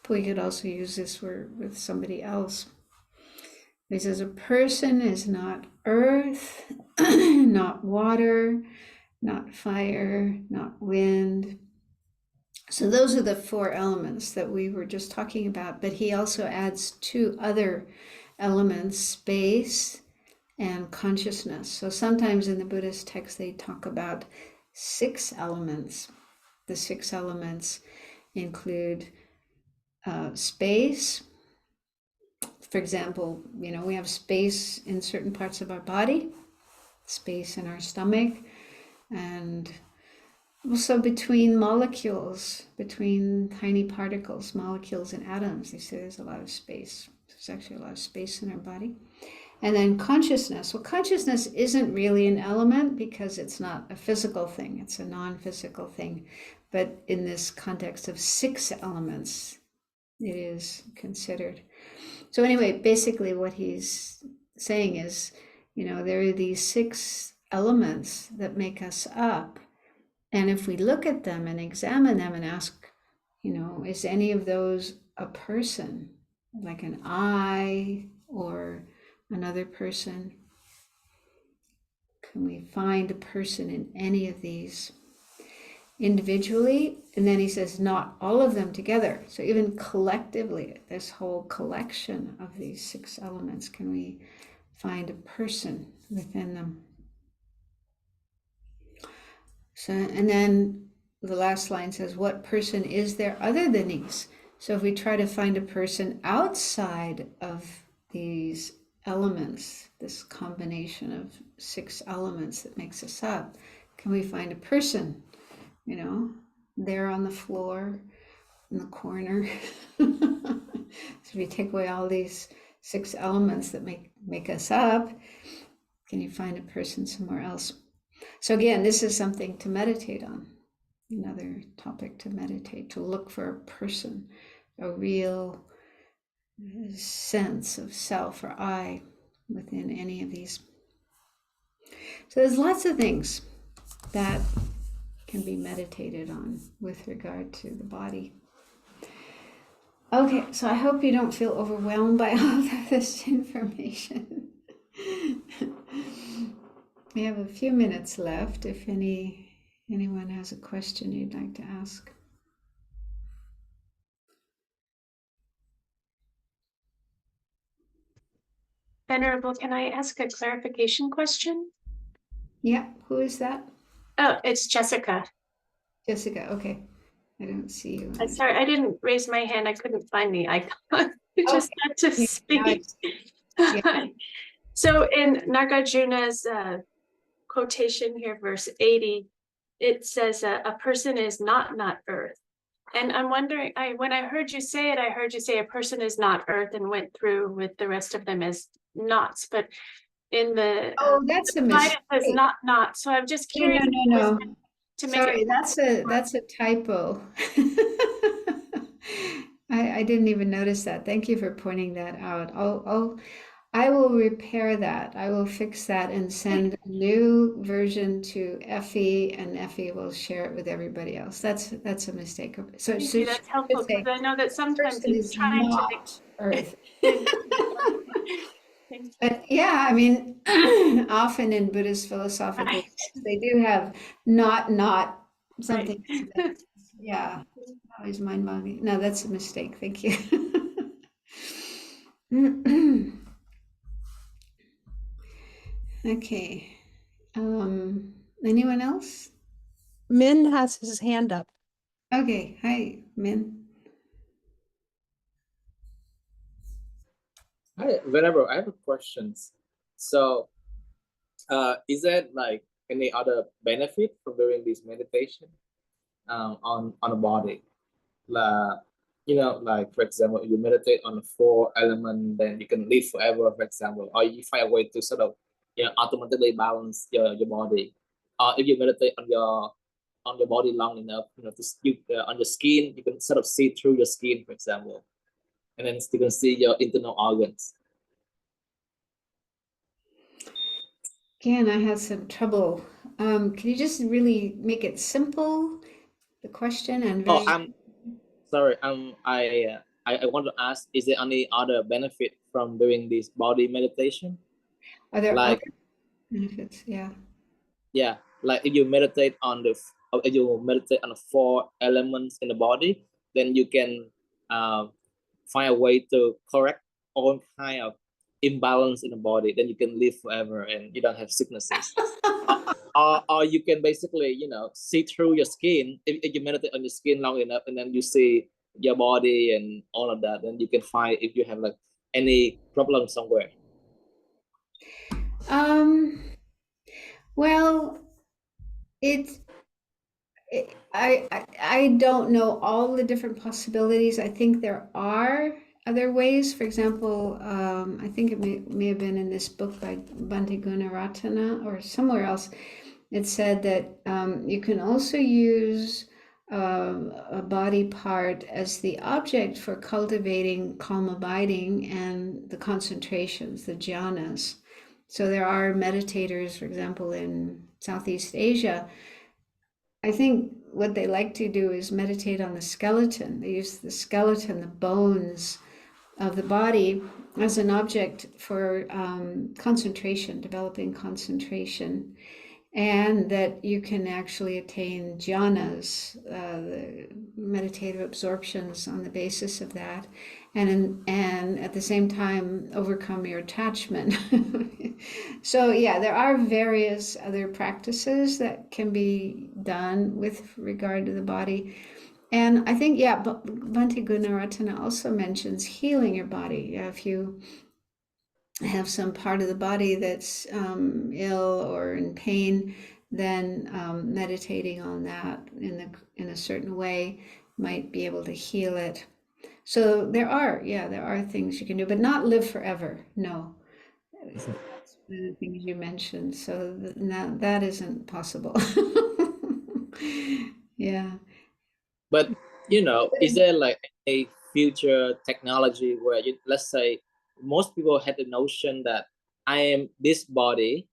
but we could also use this with somebody else. He says, a person is not earth, not water, not fire, not wind. So those are the four elements that we were just talking about, but he also adds two other elements, space and consciousness. So sometimes in the Buddhist text, they talk about 6 elements. The 6 elements include space. For example, you know, we have space in certain parts of our body, space in our stomach, and also between molecules, between tiny particles, molecules and atoms. They say there's a lot of space. There's actually a lot of space in our body. And then consciousness. Well, consciousness isn't really an element because it's not a physical thing. It's a non-physical thing. But in this context of 6 elements, it is considered. So anyway, basically what he's saying is, you know, there are these 6 elements that make us up. And if we look at them and examine them and ask, you know, is any of those a person, like an I or another person? Can we find a person in any of these individually? And then he says, not all of them together. So even collectively, this whole collection of these 6 elements, can we find a person within them? So, and then the last line says, what person is there other than these? So if we try to find a person outside of these elements, this combination of 6 elements that makes us up, can we find a person, you know, there on the floor in the corner? So if we take away all these 6 elements that make us up, can you find a person somewhere else? So again, this is something to meditate on. Another topic to meditate, to look for a person, a real sense of self or I within any of these. So there's lots of things that can be meditated on with regard to the body. Okay, so I hope you don't feel overwhelmed by all of this information. We have a few minutes left if anyone has a question you'd like to ask. Venerable, can I ask a clarification question? Yeah, who is that? Oh, it's Jessica. Jessica, okay. I don't see you. I'm sorry, I didn't raise my hand. I couldn't find the icon. I just had to speak. Yeah. So in Nagarjuna's quotation here, verse 80, it says a person is not earth. And I'm wondering, when I heard you say it, I heard you say a person is not earth and went through with the rest of them as knots. But in the That's a slide, mistake. it says not. So I'm just curious. No. To make Sorry, it that's a typo. I didn't even notice that. Thank you for pointing that out. I will repair that. I will fix that and send a new version to Effie, and Effie will share it with everybody else. That's a mistake. So that's helpful, because I know that sometimes it's trying to Earth. But yeah, I mean, often in Buddhist philosophical texts, they do have not something. Right. Yeah, always mind-boggling. No, that's a mistake. Thank you. Okay. Anyone else? Min has his hand up. Okay. Hi, Min. Hi, whenever I have questions. So, is there like any other benefit from doing this meditation on the body? Like for example, you meditate on the 4 elements, then you can live forever, for example, or you find a way to sort of automatically balance your body. If you meditate on your body long enough, on your skin, you can sort of see through your skin, for example, and then you can see your internal organs. Again, I had some trouble. Can you just really make it simple, the question, and very... I'm sorry. I want to ask: is there any other benefit from doing this body meditation? Are there like other benefits? Yeah. Yeah, like if you meditate on the 4 elements in the body, then you can find a way to correct all kind of imbalance in the body. Then you can live forever and you don't have sicknesses. or you can basically see through your skin. If you meditate on your skin long enough, and then you see your body and all of that, then you can find if you have like any problem somewhere. Well, I don't know all the different possibilities. I think there are other ways. For example, I think it may have been in this book by Bhante Gunaratana or somewhere else. It said that you can also use a body part as the object for cultivating calm abiding and the concentrations, the jhanas. So there are meditators, for example, in Southeast Asia. I think what they like to do is meditate on the skeleton. They use the skeleton, the bones of the body, as an object for concentration, developing concentration, and that you can actually attain jhanas, the meditative absorptions on the basis of that, and at the same time overcome your attachment. So yeah, there are various other practices that can be done with regard to the body. And I think, yeah, Bhante Gunaratana also mentions healing your body. Yeah, if you have some part of the body that's ill or in pain, then meditating on that in a certain way might be able to heal it. So there are things you can do, but not live forever. No, that's one of the things you mentioned. So that isn't possible. Yeah. But is there like a future technology where let's say most people had the notion that I am this body,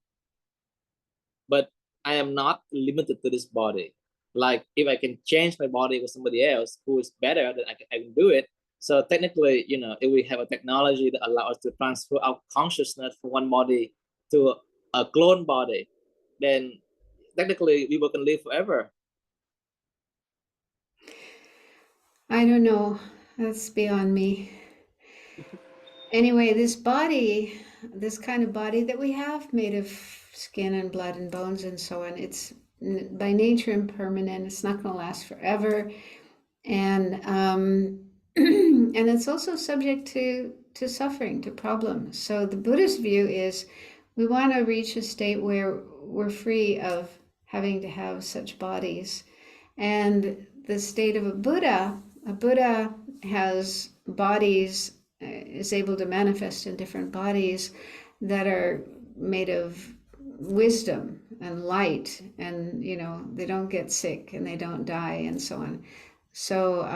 but I am not limited to this body. Like if I can change my body with somebody else who is better, then I can do it. So technically, if we have a technology that allows us to transfer our consciousness from one body to a clone body, then technically we can live forever. I don't know. That's beyond me. Anyway, this body, this kind of body that we have, made of skin and blood and bones and so on, it's by nature impermanent. It's not going to last forever, and and it's also subject to suffering, to problems. So the Buddhist view is we want to reach a state where we're free of having to have such bodies, and the state of a Buddha has bodies, is able to manifest in different bodies that are made of wisdom and light, and they don't get sick and they don't die and so on. So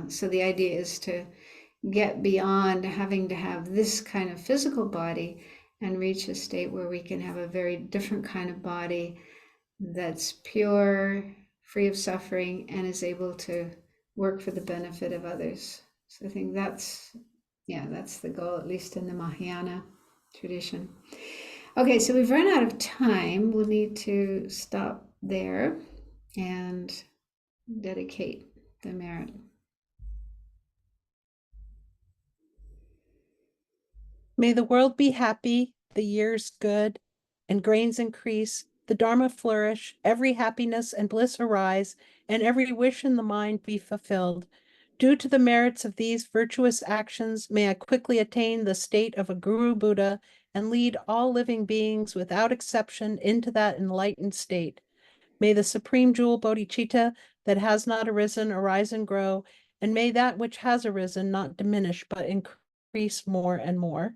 so the idea is to get beyond having to have this kind of physical body and reach a state where we can have a very different kind of body that's pure, free of suffering, and is able to work for the benefit of others. So I think that's the goal, at least in the Mahayana tradition. Okay, so we've run out of time. We'll need to stop there and dedicate the merit. May the world be happy, the years good, and grains increase, the Dharma flourish, every happiness and bliss arise, and every wish in the mind be fulfilled. Due to the merits of these virtuous actions, may I quickly attain the state of a Guru Buddha and lead all living beings without exception into that enlightened state. May the supreme jewel bodhicitta that has not arisen arise and grow, and may that which has arisen not diminish but increase more and more.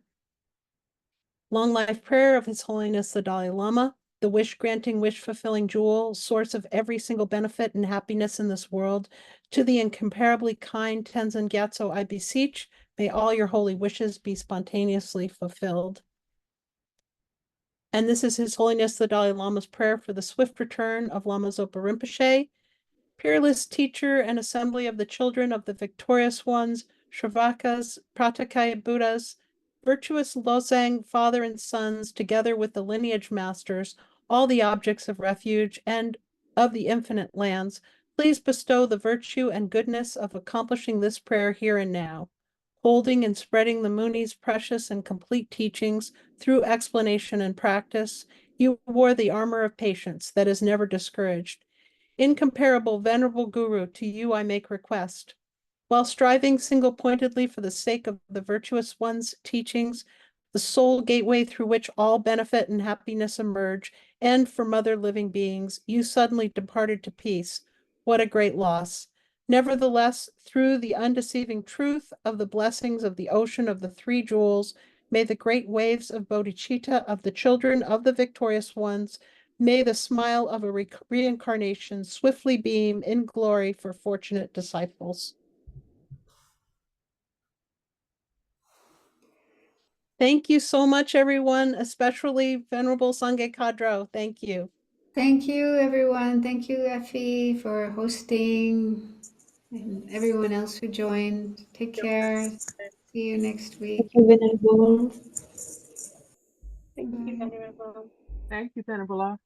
Long life prayer of His Holiness the Dalai Lama, the wish-granting, wish-fulfilling jewel, source of every single benefit and happiness in this world. To the incomparably kind Tenzin Gyatso I beseech, may all your holy wishes be spontaneously fulfilled. And this is His Holiness the Dalai Lama's prayer for the swift return of Lama Zopa Rinpoche, peerless teacher and assembly of the children of the victorious ones, Shravakas, Pratyekaya Buddhas, virtuous Losang, father and sons, together with the lineage masters, all the objects of refuge and of the infinite lands, please bestow the virtue and goodness of accomplishing this prayer here and now, holding and spreading the Munis' precious and complete teachings through explanation and practice. You wore the armor of patience that is never discouraged. Incomparable, venerable Guru, to you I make request. While striving single-pointedly for the sake of the virtuous one's teachings, the sole gateway through which all benefit and happiness emerge, and for mother living beings, you suddenly departed to peace. What a great loss. Nevertheless, through the undeceiving truth of the blessings of the ocean of the three jewels, may the great waves of bodhicitta of the children of the victorious ones, may the smile of a reincarnation swiftly beam in glory for fortunate disciples. Thank you so much, everyone, especially Venerable Sangye Khadro. Thank you. Thank you, everyone. Thank you, Effie, for hosting, and everyone else who joined. Take care. See you next week. Thank you, Bye. Venerable. Thank you, Venerable.